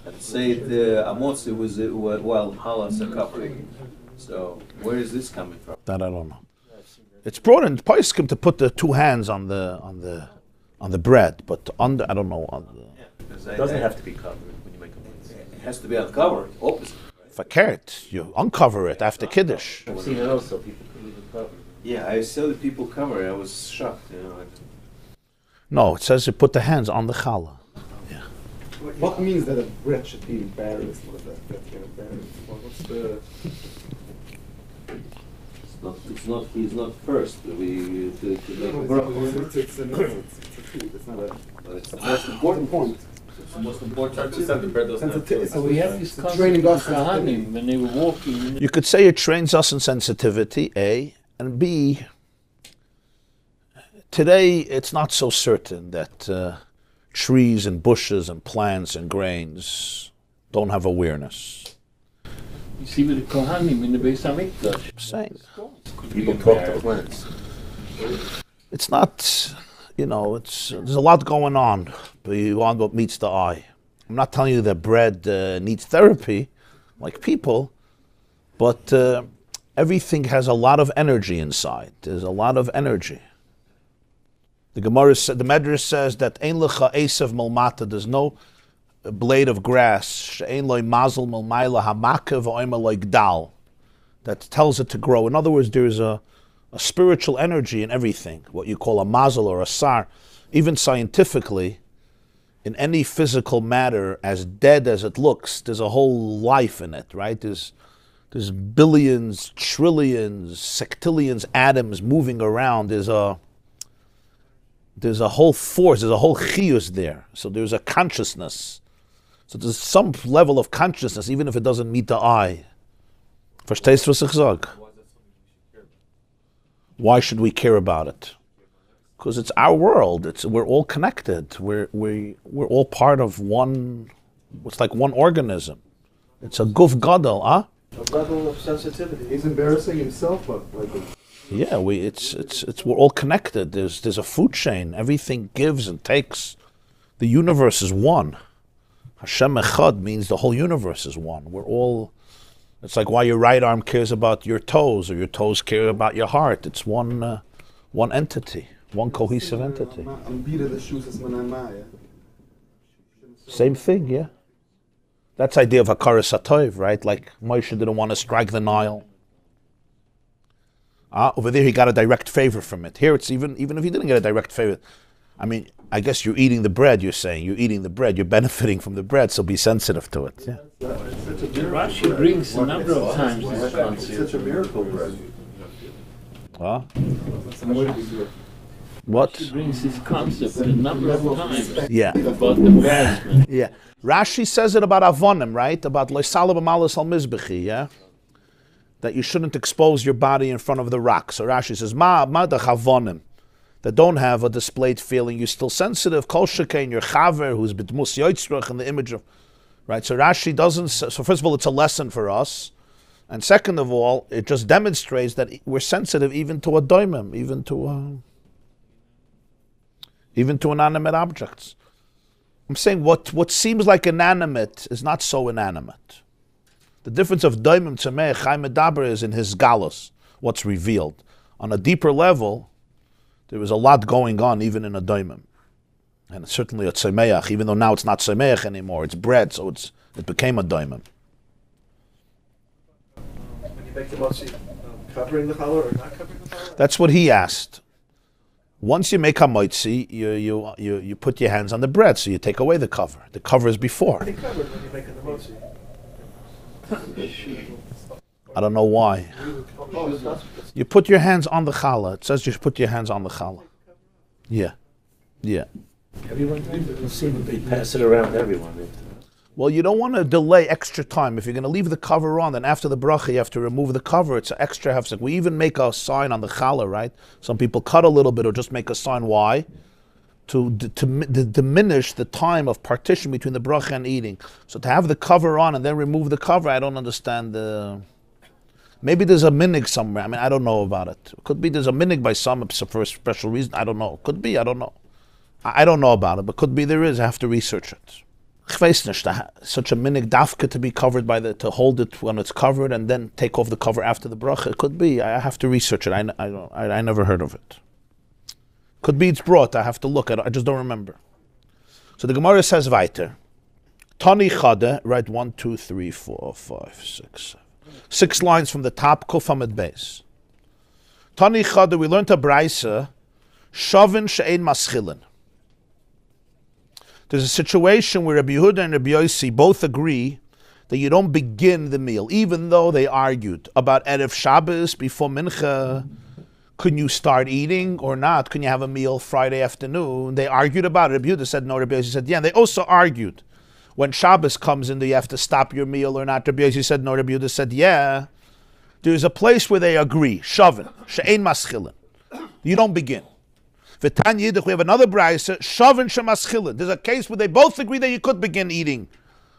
and say the motzi was while halas are covering. So where is this coming from? That I don't know. It's brought in Pesachim to put the 2 hands on the bread, but under I don't know. It doesn't have to be covered when you make a motzi. It has to be uncovered. Opposite. Fakert, you uncover it after Kiddush. I've seen it also. People leave it covered. Yeah, I saw the people cover. I was shocked. No, it says you put the hands on the challah. Yeah. What means that a bread should be embarrassed? What is that? Bread get embarrassed? What's the? He's not first. It's a food. It's not a. But it's the most important point. It's the most important. So we have this concept of Chaim when they were walking. You could say it trains us in sensitivity, A, and B, today it's not so certain that trees and bushes and plants and grains don't have awareness. You see with the Kohanim in the Beis HaMikdash. Saying. People talk to plants. It's not, there's a lot going on beyond what meets the eye. I'm not telling you that bread needs therapy, like people, but everything has a lot of energy inside. There's a lot of energy. The Gemara, the Medrash says that Ein lecha esav milmata, there's no blade of grass, she'ein loy mazel milmayla hamaka v'oima loy gdal, that tells it to grow. In other words, there's a spiritual energy in everything, what you call a mazel or a sar. Even scientifically, in any physical matter, as dead as it looks, there's a whole life in it, right? There's billions, trillions, sextillions atoms moving around. There's a whole force, there's a whole chiyus there. So there's a consciousness. So there's some level of consciousness, even if it doesn't meet the eye. Verstehst du, was ich sag? Why should we care about it? Because it's our world. We're all connected. We're all part of one. It's like one organism. It's a guf gadol, huh? A level of sensitivity. He's embarrassing himself, but like. Yeah, we're all connected. There's a food chain. Everything gives and takes. The universe is one. Hashem Echad means the whole universe is one. We're all. It's like why your right arm cares about your toes, or your toes care about your heart. It's one entity, one cohesive entity. Same thing, yeah. That's the idea of Hakaras HaTov, right? Like Moshe didn't want to strike the Nile. Over there he got a direct favor from it. Here it's even if he didn't get a direct favor. I mean, I guess you're eating the bread, you're saying. You're eating the bread, you're benefiting from the bread, so be sensitive to it. Yeah. Rashi brings a number of times this concept. Such a miracle bread. What? He brings this concept a number of times. Yeah. About the embarrassment. Yeah. Rashi says it about Avonim, right? About Loisala b'malas al mizbechi, yeah? That you shouldn't expose your body in front of the rock. So Rashi says, Ma dach Avonim, that don't have a displayed feeling, you're still sensitive, kol shekein, your chaver, who's b'dmus yotzrach, in the image of, right? So Rashi doesn't, so first of all, it's a lesson for us. And second of all, it just demonstrates that we're sensitive even to a doimim, even to inanimate objects. I'm saying what seems like inanimate is not so inanimate. The difference of doimim tzemeh, Chaim Adar is in his galus, what's revealed. On a deeper level, there is a lot going on even in a doimim. And certainly a tzemeach, even though now it's not tzemeach anymore, it's bread, so it became a doimim. When you make the monsey, covering the challah or not covering the challah? That's what he asked. Once you make a monsey, you put your hands on the bread, so you take away the cover. The cover is before. Already covered when you're making the monsey. I don't know why. You put your hands on the challah. It says you should put your hands on the challah. Yeah. Yeah. Everyone they pass it around to everyone. Well, you don't want to delay extra time. If you're going to leave the cover on, then after the bracha, you have to remove the cover. It's an extra hefsek. We even make a sign on the challah, right? Some people cut a little bit or just make a sign. Why? To diminish the time of partition between the bracha and eating. So to have the cover on and then remove the cover, I don't understand the... Maybe there's a minig somewhere. I mean, I don't know about it. Could be there's a minig by some for a special reason. I don't know. Could be, I don't know. I don't know about it, but could be there is. I have to research it. Such a minig dafka to be covered to hold it when it's covered and then take off the cover after the bracha. It could be. I have to research it. I never heard of it. Could be it's brought. I have to look at it. I just don't remember. So the Gemara says weiter. Tani chade, right? 1, 2, 3, 4, 5, 6, 7. 6 lines from the top, Kuf Hamid Beis. Tani chade, we learned a brayse, shavin she'ein maschilin. There's a situation where Rabbi Yehuda and Rabbi Yossi both agree that you don't begin the meal, even though they argued about Erev Shabbos before Mincha. Can you start eating or not? Can you have a meal Friday afternoon? They argued about it. Rabbi Yehuda said no. Rabbi Yossi said yeah. And they also argued when Shabbos comes in, do you have to stop your meal or not? Rabbi Yossi said no. Rabbi Yehuda said yeah. There's a place where they agree. Shavin she'ein maschilin. You don't begin. V'tan Yidich, we have another brayse, Shavin Shemaschilin. There's a case where they both agree that you could begin eating.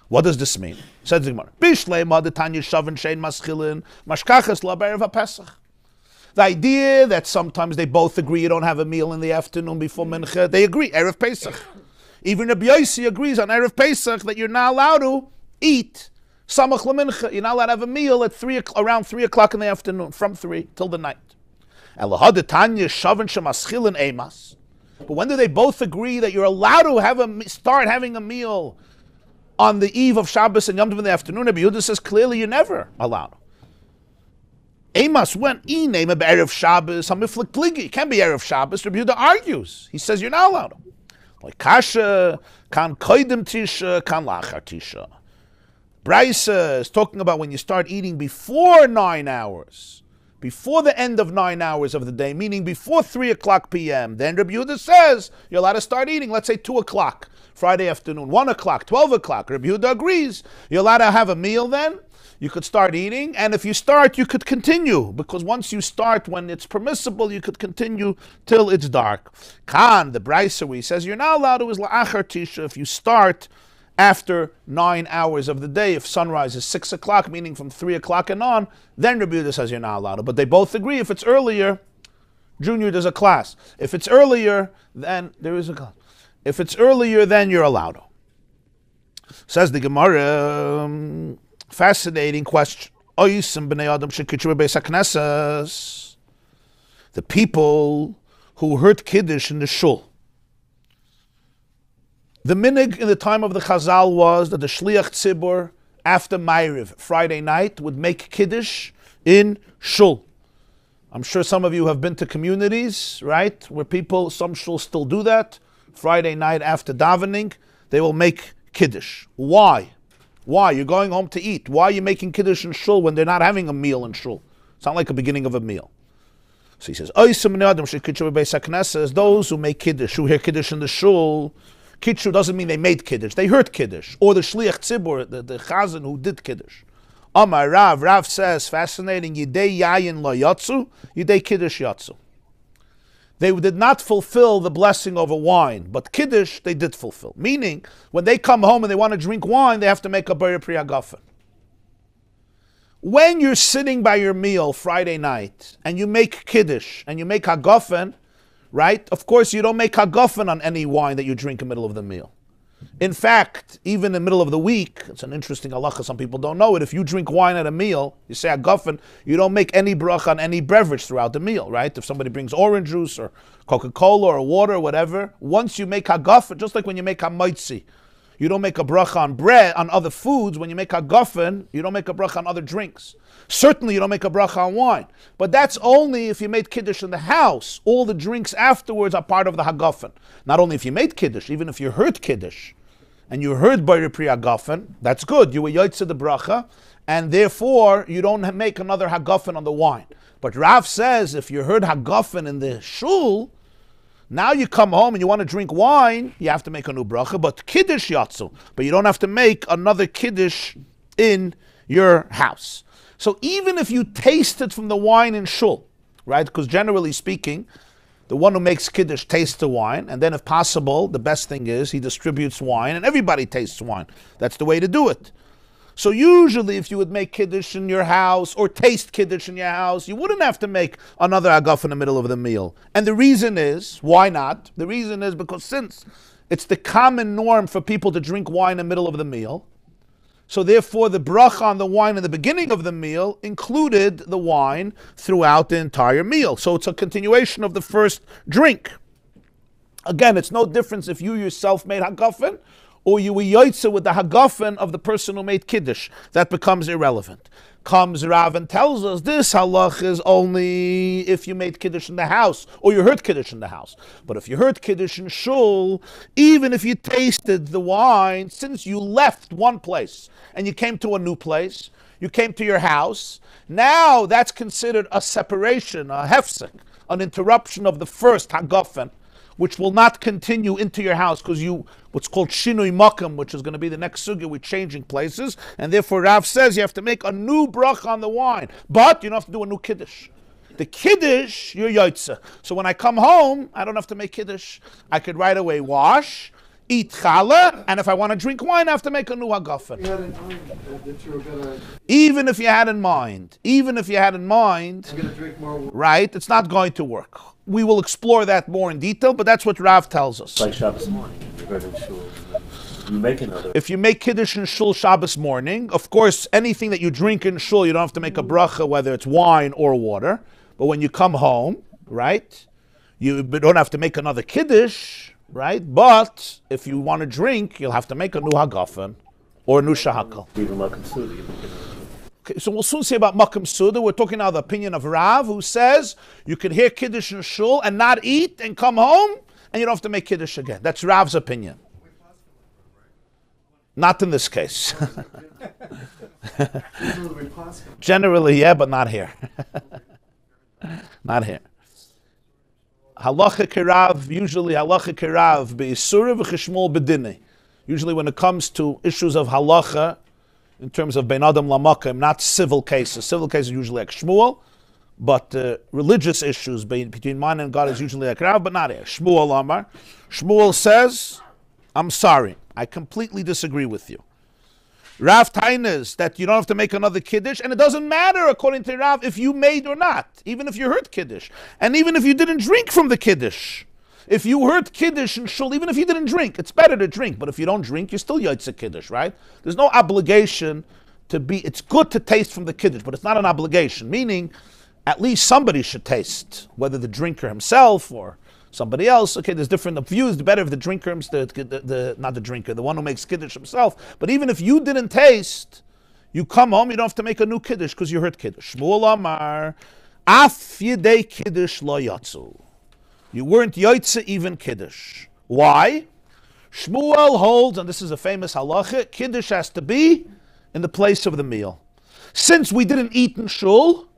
What does this mean? Says the Gemara. Bishlema the Tanya Shavin Shein Maschilin, Mashkachas La Be'erev HaPesach. The idea that sometimes they both agree you don't have a meal in the afternoon before Mincha, they agree, Erev Pesach. Even Rabbi Yossi agrees on Erev Pesach that you're not allowed to eat Samach LaMincha. You're not allowed to have a meal at around 3 o'clock in the afternoon, from 3 till the night. But when do they both agree that you're allowed to start having a meal on the eve of Shabbos and Yom Tov in the afternoon? Rabbi Yehuda says clearly you're never allowed. Emas, when Enem Erev Shabbos, Hamiflik Pligi, it can be Erev Shabbos. Rabbi Yehuda argues. He says you're not allowed. Like Kasha, kan koidem tisha, kan lachar tisha. Brisa is talking about when you start eating before 9 hours, before the end of 9 hours of the day, meaning before 3 o'clock p.m. Then Rabbi Yehuda says you're allowed to start eating, let's say 2 o'clock, Friday afternoon, 1 o'clock, 12 o'clock. Rabbi Yehuda agrees. You're allowed to have a meal then. You could start eating, and if you start, you could continue, because once you start, when it's permissible, you could continue till it's dark. Khan, the Brisa, he says you're not allowed to, is la'achar tisha, if you start after 9 hours of the day. If sunrise is 6 o'clock, meaning from 3 o'clock and on, then Rabbi Yehuda says you're not allowed to. But they both agree, if it's earlier, Junior, there's a class. If it's earlier, then there is a class. If it's earlier, then you're allowed to. Says the Gemara, fascinating question. The people who heard Kiddush in the Shul. The minig in the time of the Chazal was that the Shliach Tzibur, after Ma'ariv, Friday night, would make Kiddush in Shul. I'm sure some of you have been to communities, right, where some Shuls still do that. Friday night after davening, they will make Kiddush. Why? Why? You're going home to eat. Why are you making Kiddush in Shul when they're not having a meal in Shul? It's not like a beginning of a meal. So he says, those who make Kiddush, who hear Kiddush in the Shul, Kiddush doesn't mean they made Kiddush. They heard Kiddush. Or the Shliach Tzibur, the Chazan who did Kiddush. Amar Rav says, fascinating, Yidei Yayin Lo Yatsu, Yidei Kiddush Yatsu. They did not fulfill the blessing over wine, but Kiddush they did fulfill. Meaning, when they come home and they want to drink wine, they have to make a Bar Priya Gafen. When you're sitting by your meal Friday night, and you make Kiddush, and you make Hagafen, right? Of course, you don't make Hagafen on any wine that you drink in the middle of the meal. In fact, even in the middle of the week, it's an interesting halacha, some people don't know it. If you drink wine at a meal, you say Hagafen, you don't make any bracha on any beverage throughout the meal, right? If somebody brings orange juice or Coca-Cola or water or whatever, once you make Hagafen, just like when you make Monsey, you don't make a bracha on bread, on other foods. When you make Hagafen, you don't make a bracha on other drinks. Certainly you don't make a bracha on wine. But that's only if you made Kiddush in the house. All the drinks afterwards are part of the Hagafen. Not only if you made Kiddush, even if you heard Kiddush, and you heard Bar Priya Gafen, that's good. You were Yotzei the bracha, and therefore you don't make another Hagafen on the wine. But Rav says if you heard Hagafen in the Shul, now you come home and you want to drink wine, you have to make a new bracha, but Kiddush Yatsu. But you don't have to make another Kiddush in your house. So even if you tasted from the wine in Shul, right, because generally speaking, the one who makes Kiddush tastes the wine, and then if possible, the best thing is he distributes wine, and everybody tastes wine. That's the way to do it. So usually if you would make Kiddush in your house, or taste Kiddush in your house, you wouldn't have to make another Agaf in the middle of the meal. And the reason is, why not? The reason is because since it's the common norm for people to drink wine in the middle of the meal, so therefore the bracha on the wine in the beginning of the meal included the wine throughout the entire meal. So it's a continuation of the first drink. Again, it's no difference if you yourself made hagafen or you were yotzei with the hagafen of the person who made Kiddush. That becomes irrelevant. Comes Rav and tells us this halach is only if you made Kiddush in the house or you heard Kiddush in the house. But if you heard Kiddush in Shul, even if you tasted the wine, since you left one place and you came to a new place, you came to your house, now that's considered a separation, a hefsek, an interruption of the first hagafen, which will not continue into your house because you, what's called shinui makam, which is going to be the next sugya, we're changing places, and therefore Rav says you have to make a new bracha on the wine, but you don't have to do a new Kiddush. The Kiddush, you're Yotze. So when I come home, I don't have to make Kiddush. I could right away wash, eat challah, and if I want to drink wine, I have to make a new hagafen. You had in mind that you were gonna. Even if you had in mind, I'm gonna drink more water. right, it's not going to work. We will explore that more in detail, but that's what Rav tells us. It's like Shabbos morning, you're going to shul, you make another. If you make Kiddush in Shul Shabbos morning, of course, anything that you drink in Shul, you don't have to make a bracha, whether it's wine or water. But when you come home, right, you don't have to make another Kiddush, right? But if you want to drink, you'll have to make a new hagafen or a new shahakal. Even Malcolm Suda, you make another. Okay, so we'll soon see about Makam Suda. We're talking now the opinion of Rav, who says you can hear Kiddush in Shul and not eat and come home, and you don't have to make Kiddush again. That's Rav's opinion. Not in this case. Generally, yeah, but not here. Not here. Halacha kirav, usually halacha kirav be'isura v'chishmol b'dinei. Usually when it comes to issues of halacha, in terms of ben adam lamakim, not civil cases. Civil cases are usually like Shmuel, but religious issues between man and God is usually like Rav, but not here. Shmuel Amar. Shmuel says, I'm sorry, I completely disagree with you. Rav Tainas, that you don't have to make another Kiddush, and it doesn't matter, according to Rav, if you made or not, even if you heard Kiddush, and even if you didn't drink from the Kiddush. If you heard Kiddush in Shul, even if you didn't drink, it's better to drink, but if you don't drink, you're still Yotze Kiddush, right? There's no obligation to be, it's good to taste from the Kiddush, but it's not an obligation, meaning at least somebody should taste, whether the drinker himself or somebody else. Okay, there's different views. The better if the drinker, not the drinker, the one who makes Kiddush himself. But even if you didn't taste, you come home, you don't have to make a new Kiddush because you heard Kiddush. Shmuel Amar, Af Yedei Kiddush Lo Yatzu. You weren't Yotze even Kiddush. Why? Shmuel holds, and this is a famous halacha, Kiddush has to be in the place of the meal. Since we didn't eat in Shul,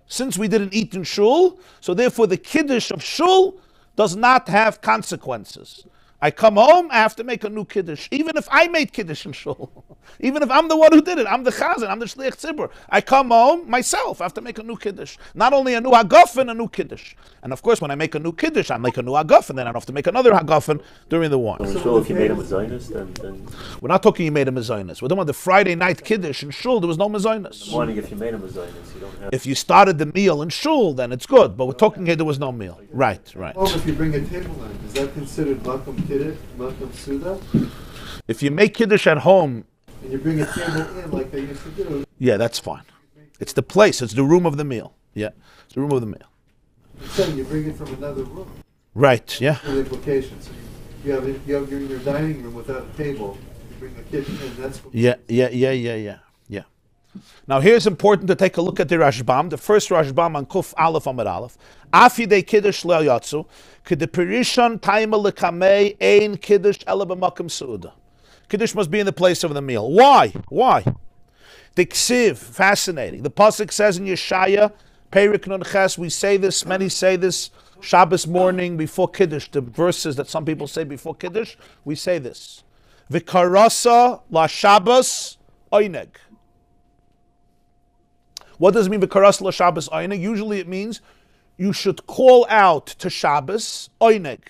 so therefore the Kiddush of Shul does not have consequences. I come home, I have to make a new Kiddush, even if I made Kiddush in Shul. Even if I'm the one who did it, I'm the Chazan, I'm the Shliach Tzibur. I come home, myself, I have to make a new Kiddush. Not only a new Hagafen, a new Kiddush. And of course, when I make a new Kiddush, I make a new Hagafen, then I don't have to make another Hagafen during the one. So in Shul, if you made a Zionist, then... We're not talking you made a Mezainis. We're talking about the Friday night Kiddush in Shul, there was no Mezainis. In the morning, if you made a Zionist, you don't have... If you started the meal in Shul, then it's good. But we're talking here, there was no meal. Right. Oh, if you bring a table in, is that considered Malcolm Kiddush, Malcolm Suda? If you make Kiddush at home, and you bring a table in like they used to do. Yeah, that's fine. It's the place. It's the room of the meal. Yeah, it's the room of the meal. So you bring it from another room. Right. Yeah. The implications. You're in your dining room without a table. You bring a kitchen in. That's what Yeah. Now here's important to take a look at the Rashbam. The first Rashbam on Kuf Aleph Amud Aleph. Afidei Kiddush Lo Yatzu K'deperishon Taima Lekamei Ein Kiddush Ela B'Makom Suda. Kiddush must be in the place of the meal. Why? The Ksiv, fascinating. The Pasuk says in Yeshaya, Perik Nun Ches, we say this, many say this, Shabbos morning before Kiddush, the verses that some people say before Kiddush, we say this. V'karasa la Shabbos oineg. What does it mean, V'karasa la Shabbos oineg? Usually it means you should call out to Shabbos oineg.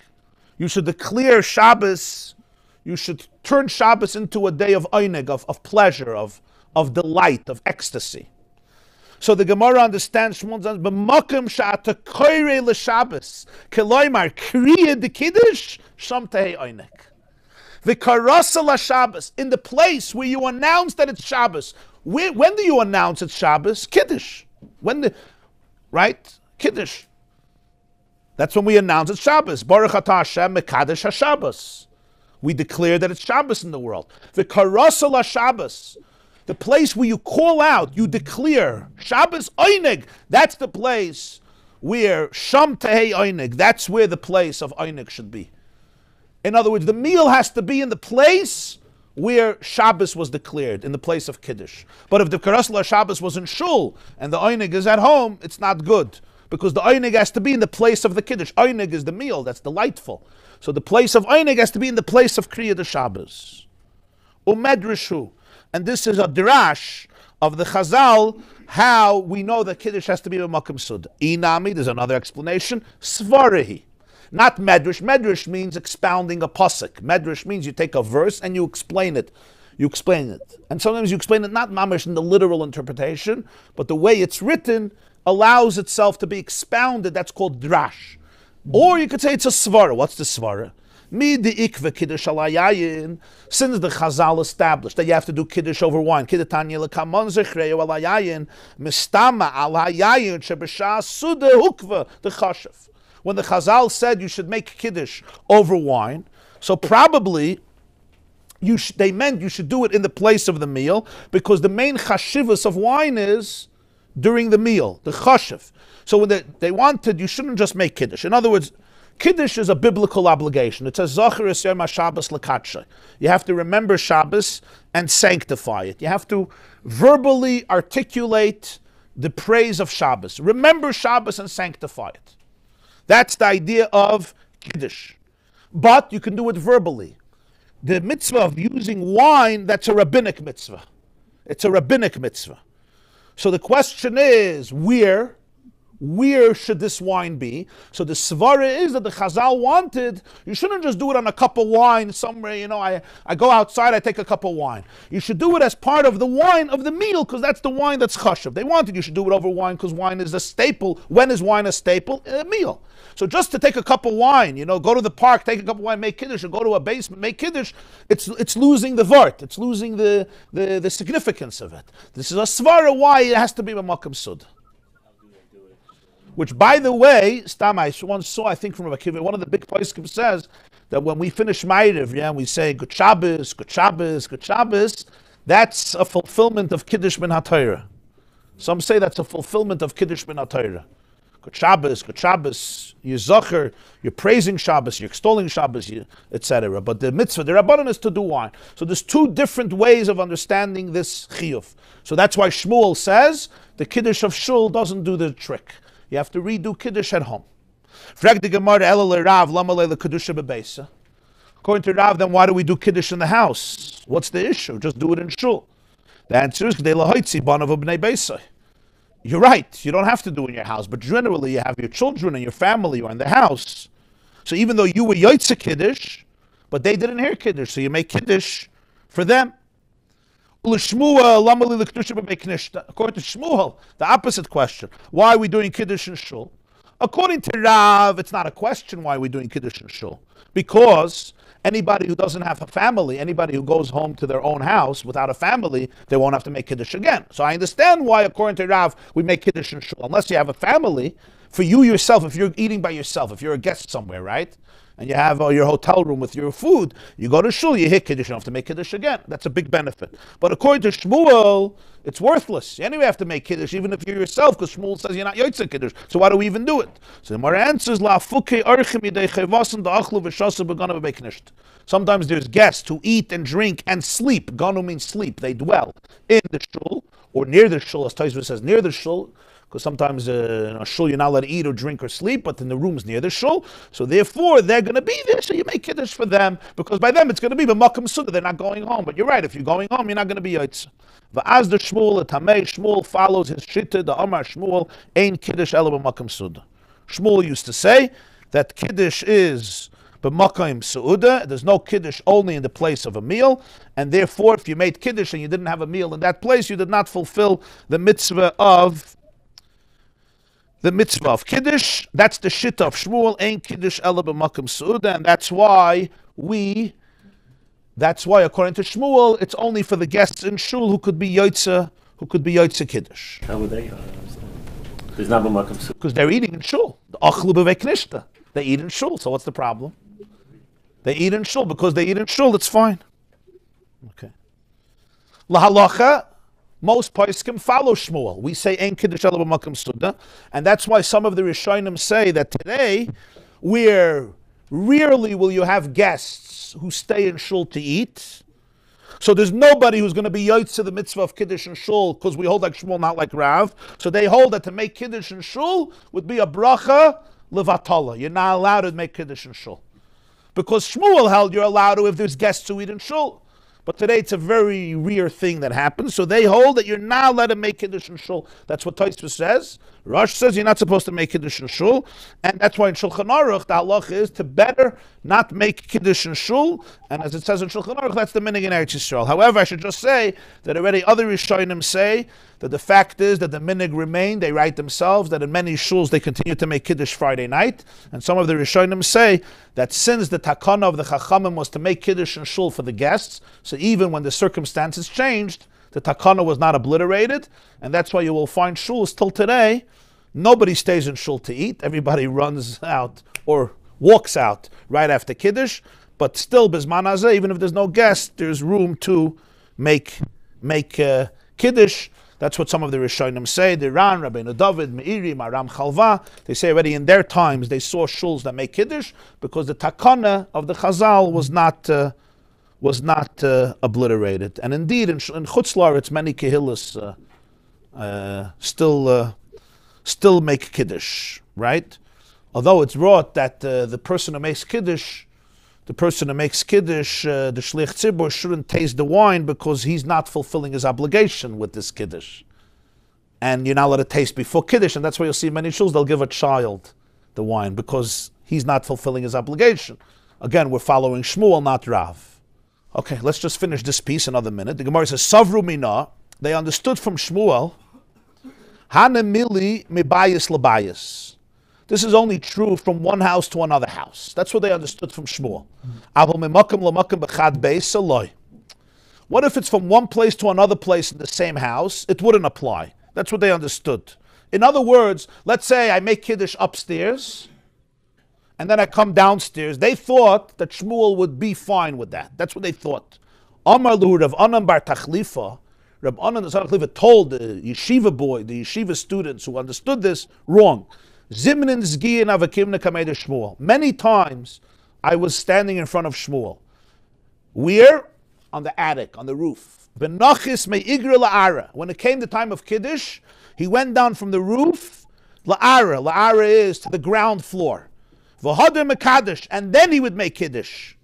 You should declare Shabbos. You should turn Shabbos into a day of oineg, of pleasure, of delight, of ecstasy. So the Gemara understands b'makom she'ata koirei l'Shabbos keloymar kriya de kiddush sham tehei oineg. V'karasa l'Shabbos, in the place where you announce that it's Shabbos. When do you announce it's Shabbos? Kiddush. Right? Kiddush. That's when we announce it's Shabbos. Baruch atah Hashem mekadesh haShabbos. We declare that it's Shabbos in the world. V'karasa l'Shabbos, the place where you call out, you declare Shabbos oineg. That's the place where sham tehei oineg. That's where the place of oineg should be. In other words, the meal has to be in the place where Shabbos was declared, in the place of Kiddush. But if the karasa l'Shabbos was in Shul and the oineg is at home, it's not good. Because the oineg has to be in the place of the Kiddush. Oineg is the meal, that's delightful. So the place of oineg has to be in the place of Kriya de Shabbos. Umedrashu. And this is a drash of the Chazal, how we know that Kiddush has to be b'makom suda. Inami, there's another explanation, svarahi. Not medrash. Medrash means expounding a pasuk. Medrash means you take a verse and you explain it. You explain it. And sometimes you explain it not mamish in the literal interpretation, but the way it's written allows itself to be expounded. That's called drash. Or you could say it's a svara. What's the svara? Mi de ikve kiddush alayayin. Since the Chazal established that you have to do kiddush over wine, kiddutanya lekamon zechreu alayayin, mistama alayayin shebeshah suda hukva the chashav. When the Chazal said you should make kiddush over wine, so probably they meant you should do it in the place of the meal, because the main chashivus of wine is during the meal, the chashiv. So when they wanted, you shouldn't just make kiddush. In other words, kiddush is a biblical obligation. It says Zachar es yom Shabbos lekatshe. You have to remember Shabbos and sanctify it. You have to verbally articulate the praise of Shabbos. Remember Shabbos and sanctify it. That's the idea of Kiddush. But you can do it verbally. The mitzvah of using wine, that's a rabbinic mitzvah. It's a rabbinic mitzvah. So the question is, where should this wine be? So the svara is that the Chazal wanted, you shouldn't just do it on a cup of wine somewhere, I go outside, I take a cup of wine. You should do it as part of the wine of the meal, because that's the wine that's chashav. They wanted you should do it over wine, because wine is a staple. When is wine a staple? A meal. So just to take a cup of wine, go to the park, take a cup of wine, make kiddush, or go to a basement, make kiddush, it's losing the vart, it's losing the significance of it. This is a svara why it has to be b'makom sud. Which, by the way, I once saw, I think from Rabbi, one of the big poskim says that when we finish Ma'ariv, we say Good Shabbos, Good Shabbos, Good Shabbos, that's a fulfillment of Kiddush min HaTorah. Some say that's a fulfillment of Kiddush min HaTorah. Good Shabbos, you're Zocher, you're praising Shabbos, you're extolling Shabbos, etc. But the mitzvah, the Rabbanan is to do wine. So there's two different ways of understanding this chiyuv. So that's why Shmuel says the Kiddush of Shul doesn't do the trick. You have to redo Kiddush at home. According to Rav, then why do we do Kiddush in the house? What's the issue? Just do it in Shul. The answer is, you're right, you don't have to do it in your house, but generally you have your children and your family are in the house. So even though you were Yotze Kiddush, but they didn't hear Kiddush, so you make Kiddush for them. According to Shmuel, the opposite question. Why are we doing Kiddush in Shul? According to Rav, it's not a question why we're doing Kiddush in Shul. Because anybody who doesn't have a family, anybody who goes home to their own house without a family, they won't have to make Kiddush again. So I understand why, according to Rav, we make Kiddush in Shul. Unless you have a family, for you yourself, if you're eating by yourself, if you're a guest somewhere, right? And you have your hotel room with your food, you go to Shul, you hit Kiddush, you don't have to make Kiddush again. That's a big benefit. But according to Shmuel, it's worthless. You anyway have to make Kiddush, even if you're yourself, because Shmuel says you're not Yotze Kiddush. So why do we even do it? So the Gemara answers, sometimes there's guests who eat and drink and sleep. Ganu means sleep. They dwell in the Shul, or near the Shul, as Taisva says, near the Shul. Because sometimes in a shul you're not allowed to eat or drink or sleep, but in the rooms near the shul, so therefore they're going to be there, so you make kiddush for them, because by them it's going to be b'makom suda, they're not going home. But you're right, if you're going home, you're not going to be yotze. V'az the Shmuel, the Tamei, Shmuel follows his shitta, the Amar Shmuel, ein kiddush ela b'makom suda. Shmuel used to say that kiddush is b'makom suda, there's no kiddush only in the place of a meal, and therefore if you made kiddush and you didn't have a meal in that place, you did not fulfill the mitzvah of Kiddush. That's the shit of Shmuel, ain't Kiddush ela b'makom suda, and that's why according to Shmuel, it's only for the guests in Shul who could be Yotze Kiddush. How would they There's not b'makom suda. Because they're eating in Shul. The achlu b'vei they eat in Shul, so what's the problem? They eat in Shul. Because they eat in Shul, it's fine. Okay. Lahalacha, most poskim follow Shmuel. We say ein kiddush ela b'makom suda, and that's why some of the Rishonim say that today, where rarely will you have guests who stay in Shul to eat, so there's nobody who's going to be yotze the mitzvah of Kiddush in Shul, because we hold like Shmuel, not like Rav. So they hold that to make Kiddush in Shul would be a bracha levatala. You're not allowed to make Kiddush in Shul. Because Shmuel held you're allowed to if there's guests who eat in Shul. But today it's a very rare thing that happens. So they hold that you're not allowed to make Kiddush in Shul. That's what Tosfos says. Rosh says you're not supposed to make Kiddush in Shul. And that's why in Shulchan Aruch, the halach is to better not make Kiddush in Shul. And as it says in Shulchan Aruch, that's the minhag in Eretz Yisrael. However, I should just say that already other Rishonim say that the fact is that the minhag remained. They write themselves that in many shuls they continue to make Kiddush Friday night. And some of the Rishonim say that since the takana of the Chachamim was to make Kiddush in Shul for the guests, so even when the circumstances changed, the takana was not obliterated. And that's why you will find shuls till today. Nobody stays in Shul to eat. Everybody runs out or walks out right after Kiddush. But still, Bizman Hazeh, even if there's no guest, there's room to make Kiddush. That's what some of the Rishonim say. The Ran, Rabbeinu David, Meiri, Maram Chalva, they say already in their times they saw shuls that make Kiddush because the takana of the Chazal was not obliterated. And indeed, in Chutz La'aretz, many kehillas still make Kiddush, right? Although it's brought that the person who makes Kiddush, the Shliach Tzibur, shouldn't taste the wine because he's not fulfilling his obligation with this Kiddush. And you're not allowed to taste before Kiddush, and that's why you'll see many shuls, they'll give a child the wine because he's not fulfilling his obligation. Again, we're following Shmuel, not Rav. Okay, let's just finish this piece another minute. The Gemara says, Savru Mina, they understood from Shmuel, Hanemili Mibayis Labayis. This is only true from one house to another house. That's what they understood from Shmuel. What if it's from one place to another place in the same house? It wouldn't apply. That's what they understood. In other words, let's say I make Kiddush upstairs, and then I come downstairs. They thought that Shmuel would be fine with that. That's what they thought. Amar Lu Rav Anan bar Tachlifa, Rav Anan the son of Tachlifa told the yeshiva boy, the yeshiva students who understood this, wrong. Many times I was standing in front of Shmuel. Where? On the attic, on the roof. When it came the time of Kiddush, he went down from the roof. La'ara is to the ground floor. And then he would make Kiddush.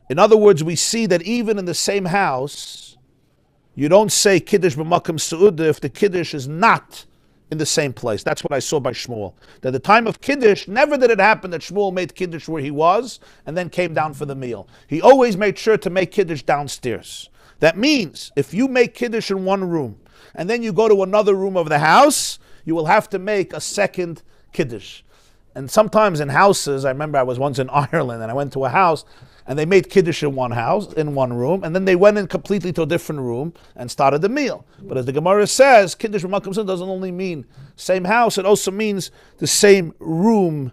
In other words, we see that even in the same house, you don't say Kiddush b'makam su'udah if the Kiddush is not in the same place. That's what I saw by Shmuel. That at the time of Kiddush, never did it happen that Shmuel made Kiddush where he was and then came down for the meal. He always made sure to make Kiddush downstairs. That means if you make Kiddush in one room and then you go to another room of the house, you will have to make a second Kiddush. And sometimes in houses, I remember I was once in Ireland and I went to a house and they made Kiddush in one house, in one room, and then they went in completely to a different room and started the meal. But as the Gemara says, Kiddush b'makam su'udah doesn't only mean same house, it also means the same room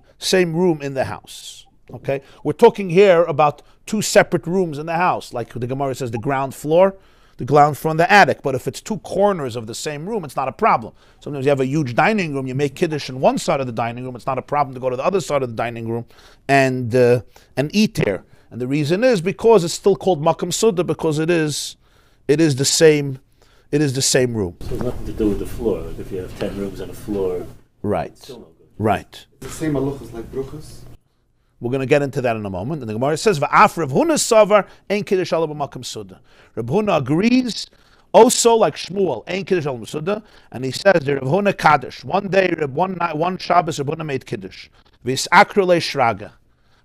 in the house. Okay? We're talking here about two separate rooms in the house, like the Gemara says, the ground floor and the attic. But if it's two corners of the same room, it's not a problem. Sometimes you have a huge dining room, you make Kiddush in one side of the dining room, it's not a problem to go to the other side of the dining room and eat there. And the reason is because it's still called Makam Suda because it is the same room. So it's nothing to do with the floor. Like if you have 10 rooms on a floor, right? It's still no good. Right. The same halachas like bruchas. We're going to get into that in a moment. And the Gemara says, "Va'af Rav Huna savar ein kiddush ala b'makam suda." Rav Huna agrees. Also, like Shmuel, ein kiddush ala b'makam suda, and he says, "The Rav Huna kaddish." One day, one Shabbos, Rav Huna made kiddush. V'isakru le shraga.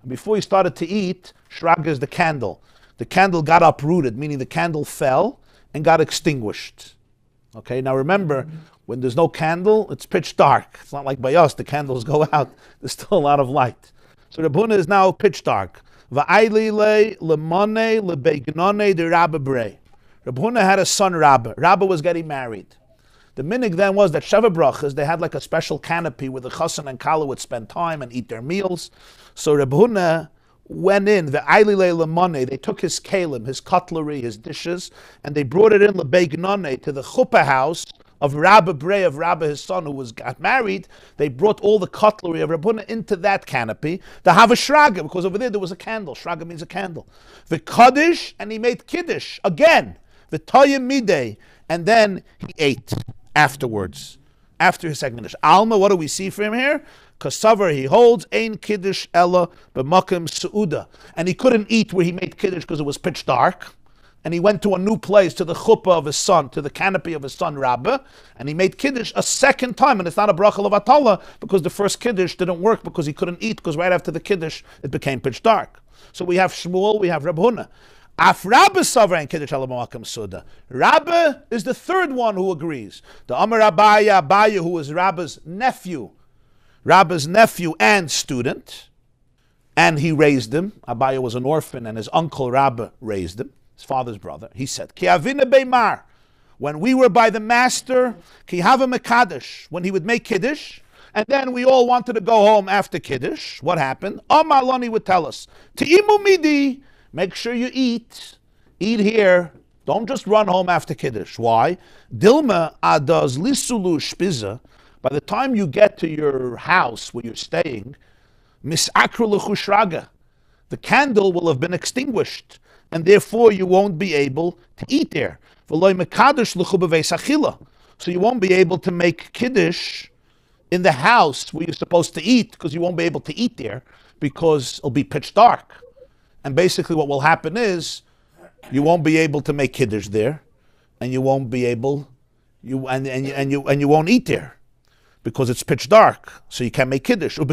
Before he started to eat, shraga is the candle. The candle got uprooted, meaning the candle fell and got extinguished. Okay, now remember, when there's no candle, it's pitch dark. It's not like by us, the candles go out. There's still a lot of light. So Reb Huna is now pitch dark. Va'ayli le lemane lebegnane de Rabbi Brei. Reb Huna had a son, Rabbi. Rabbi was getting married. The minhag then was that Sheva Brachas, they had like a special canopy where the chassan and kala would spend time and eat their meals. So Reb Huna went in, the Ailile Lemane, they took his kalim, his cutlery, his dishes, and they brought it in Lebeignane to the chuppah house of Rabbi Brei, of Rabbi, his son, who got married. They brought all the cutlery of Reb Huna into that canopy. The have a shraga, because over there was a candle. Shraga means a candle. The Kaddish, and he made Kiddush again. The Toyim Midei, and then he ate afterwards. after his second Kiddush. Alma, what do we see from here? Kasavar, he holds, Ein Kiddush Ella b'makim Seuda. And he couldn't eat where he made Kiddush because it was pitch dark. And he went to a new place, to the chuppah of his son, to the canopy of his son, Rabbi, and he made Kiddush a second time. And it's not a bracha levatala, because the first Kiddush didn't work because he couldn't eat, because right after the Kiddush, it became pitch dark. So we have Shmuel, we have Reb Huna. Af Rabbi Savar and Kiddush Ela b'makim Seuda. Rabbi is the third one who agrees. The Amar Abaye, who is Rabbi's nephew and student, and he raised him. Abaye was an orphan, and his uncle Rabbi raised him, his father's brother. He said, Ki avina beimar, when we were by the master, ki hava mekadosh, when he would make Kiddush, and then we all wanted to go home after Kiddush. What happened? Amaloni would tell us, Ti'imu midi, make sure you eat here. Don't just run home after Kiddush. Why? Dilma adas lisulu shpiza. By the time you get to your house where you're staying, misakru l'chushraga, the candle will have been extinguished, and therefore you won't be able to eat there. So you won't be able to make Kiddush in the house where you're supposed to eat, because you won't be able to eat there because it'll be pitch dark. And basically what will happen is you won't be able to make Kiddush there, and you won't be able, you won't eat there because it's pitch dark, so you can't make Kiddush. And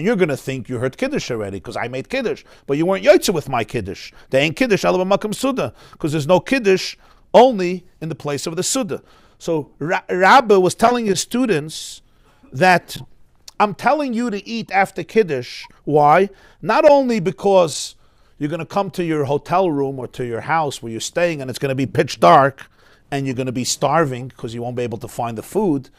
you're going to think you heard Kiddush already because I made Kiddush, but you weren't Yotze with my Kiddush. There ain't Kiddush because there's no Kiddush only in the place of the Suda. So Rabbi was telling his students that I'm telling you to eat after Kiddush. Why? Not only because you're going to come to your hotel room or to your house where you're staying and it's going to be pitch dark and you're going to be starving because you won't be able to find the food,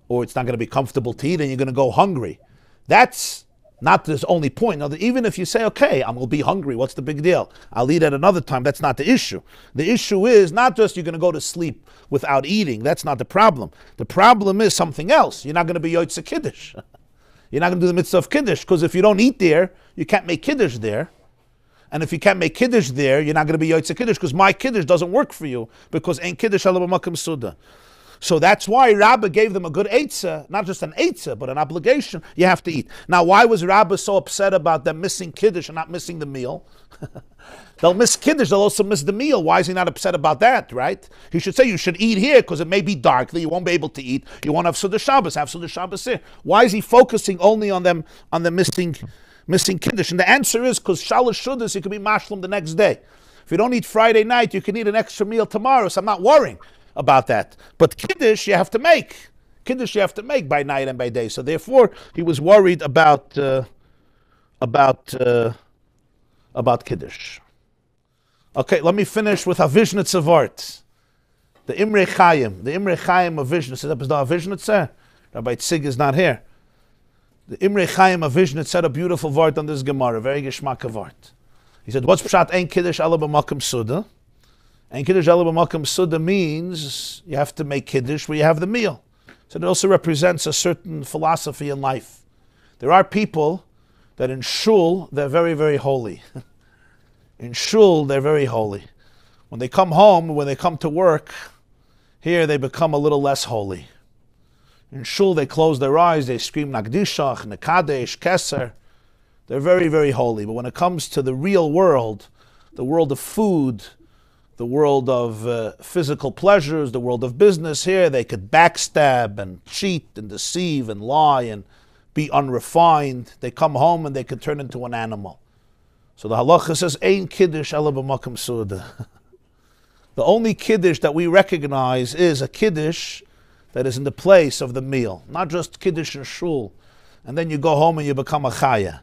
or it's not going to be comfortable to eat and you're going to go hungry. That's not the only point. Now, even if you say, okay, I'm going to be hungry, what's the big deal? I'll eat at another time. That's not the issue. The issue is not just you're going to go to sleep without eating. That's not the problem. The problem is something else. You're not going to be Yotze Kiddush. You're not going to do the mitzvah of Kiddush, because if you don't eat there, you can't make Kiddush there. And if you can't make Kiddush there, you're not going to be Yotze Kiddush, because my Kiddush doesn't work for you, because ain't Kiddush ala b'makom Suda. So that's why Rabbi gave them a good eitzah, not just an eitzah, but an obligation. You have to eat. Now, why was Rabbi so upset about them missing Kiddush and not missing the meal? They'll miss Kiddush, they'll also miss the meal. Why is he not upset about that, right? He should say you should eat here because it may be dark, that you won't be able to eat. You want to have Suda Shabbos, have Suda Shabbos here. Why is he focusing only on them missing Kiddush? And the answer is because Shalosh Shudas, you can be mashlim the next day. If you don't eat Friday night, you can eat an extra meal tomorrow, so I'm not worrying about that. But Kiddush you have to make. Kiddush you have to make by night and by day. So therefore, he was worried about Kiddush. Okay, let me finish with Avishnitz of art. The Imre Chaim. The Imre Chaim of Avishnitz. Is that Avishnitz? Rabbi Tzig is not here. The Imre Chaim of Avishnitz said a beautiful word on this Gemara, very geschmack of art. He said, what's Pshat Ein Kiddush ala b'makom Suda? Ein Kiddush ala b'makom Suda means you have to make Kiddush where you have the meal. So it also represents a certain philosophy in life. There are people that in Shul, they're very, very holy. In Shul, they're very holy. When they come home, when they come to work, here they become a little less holy. In Shul, they close their eyes, they scream Nagdishach, Nekadesh, Keser. They're very, very holy. But when it comes to the real world, the world of food, the world of physical pleasures, the world of business, here they could backstab and cheat and deceive and lie and be unrefined. They come home and they could turn into an animal. So the halacha says, Ein Kiddush ala b'makom Suda. The only Kiddush that we recognize is a Kiddush that is in the place of the meal. Not just Kiddush and Shul, and then you go home and you become a Chaya.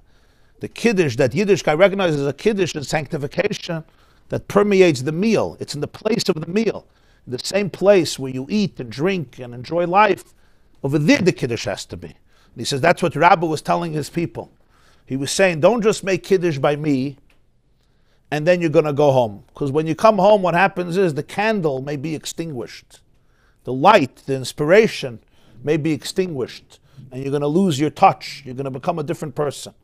The Kiddush that Yiddishkeit recognizes as a Kiddush in sanctification that permeates the meal. It's in the place of the meal. In the same place where you eat and drink and enjoy life. Over there the Kiddush has to be. And he says that's what Rabbi was telling his people. He was saying, don't just make Kiddush by me, and then you're going to go home. Because when you come home, what happens is the candle may be extinguished. The light, the inspiration may be extinguished. And you're going to lose your touch. You're going to become a different person.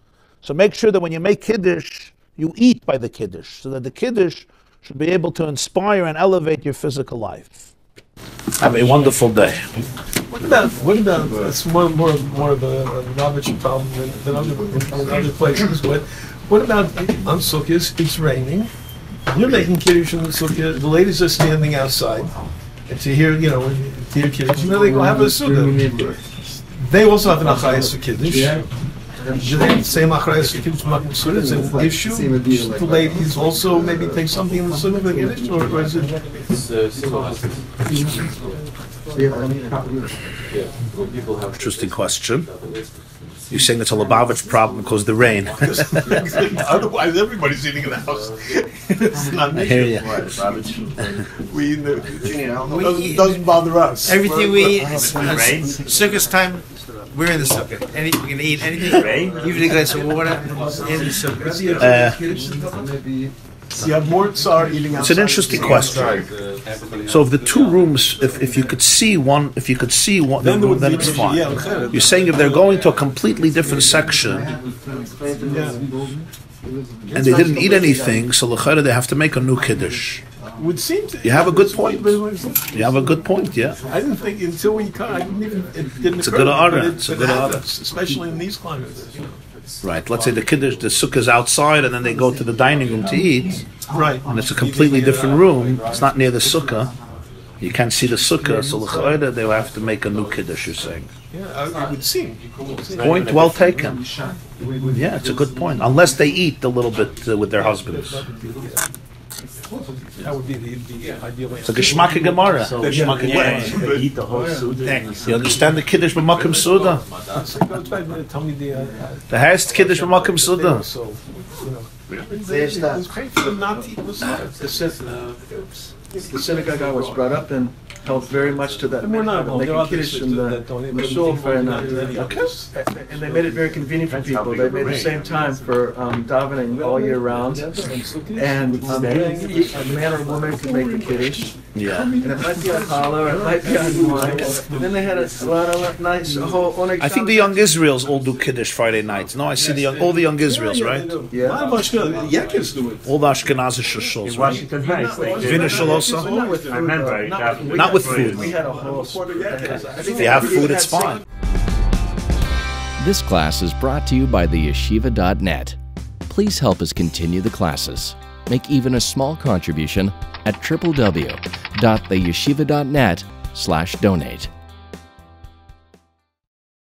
So make sure that when you make Kiddush, you eat by the Kiddush, so that the Kiddush should be able to inspire and elevate your physical life. Have a wonderful day. What about it's more of a Ravitch problem than in other places. What about on Sukkot? It's raining. You're making Kiddush in the Sukkot. The ladies are standing outside and to hear Kiddush. And then they go have a Sukkah. They also have an Achayas for Kiddush. Do they have the same Achayas for Kiddush Makom Sukkah? Is it an issue? The ladies also maybe take something in the Sukkah for Kiddush, or is it? Interesting question. You're saying it's a Lubavitch problem because of the rain. Otherwise, everybody's eating in the house. It's not an I hear issue. you. It doesn't bother us. Everything we eat, Sukkot time, we're in the Sukkot. We can eat anything, even a glass of water, in the Sukkot. You have more tsar eating outside. It's an interesting question. So if the two rooms, if you could see one, then it's fine. You're saying if they're going to a completely different section and they didn't eat anything, so l'chayra they have to make a new Kiddush. Would seem to. You have a good point. You have a good point, yeah. I didn't think until we cut. I didn't even. It didn't. It's a good order. It's a good order, especially in these climates. Right. Let's say the Kiddush, the sukkah's outside, and then they go to the dining room to eat. Right. And it's a completely different room. It's not near the sukkah. You can't see the sukkah, so l'chayra they will have to make a new Kiddush. You're saying. Yeah, it would seem. Point well taken. Yeah, it's a good point. Unless they eat a little bit with their husbands. That would be the ideal answer. It's like a shmaka gemara. Eat the whole Suda. You understand the Kiddush b'makom Suda? Tell me The highest Kiddush b'makom Suda. So, it's great for them not to eat the The synagogue I was brought up in held very much to that. And we're not alone. There are making other Kiddush in the Shul very nice. And they made it very convenient for people. They made the same time for davening all year round. And a man or a woman could make the Kiddush. Yeah. And it might be on challah, or it might be on wine. And then they had a lot of nice whole. I think the young Israels all do Kiddush Friday nights. No, I see all the young Israels, right? Yeah. Yakis do it. All the Ashkenazi shuls, right? Washington Heights. Vina shul also? I remember. Not with food. We had a whole. If you have food, it's fine. This class is brought to you by theyeshiva.net. Please help us continue the classes. Make even a small contribution at www.theyeshiva.net/donate.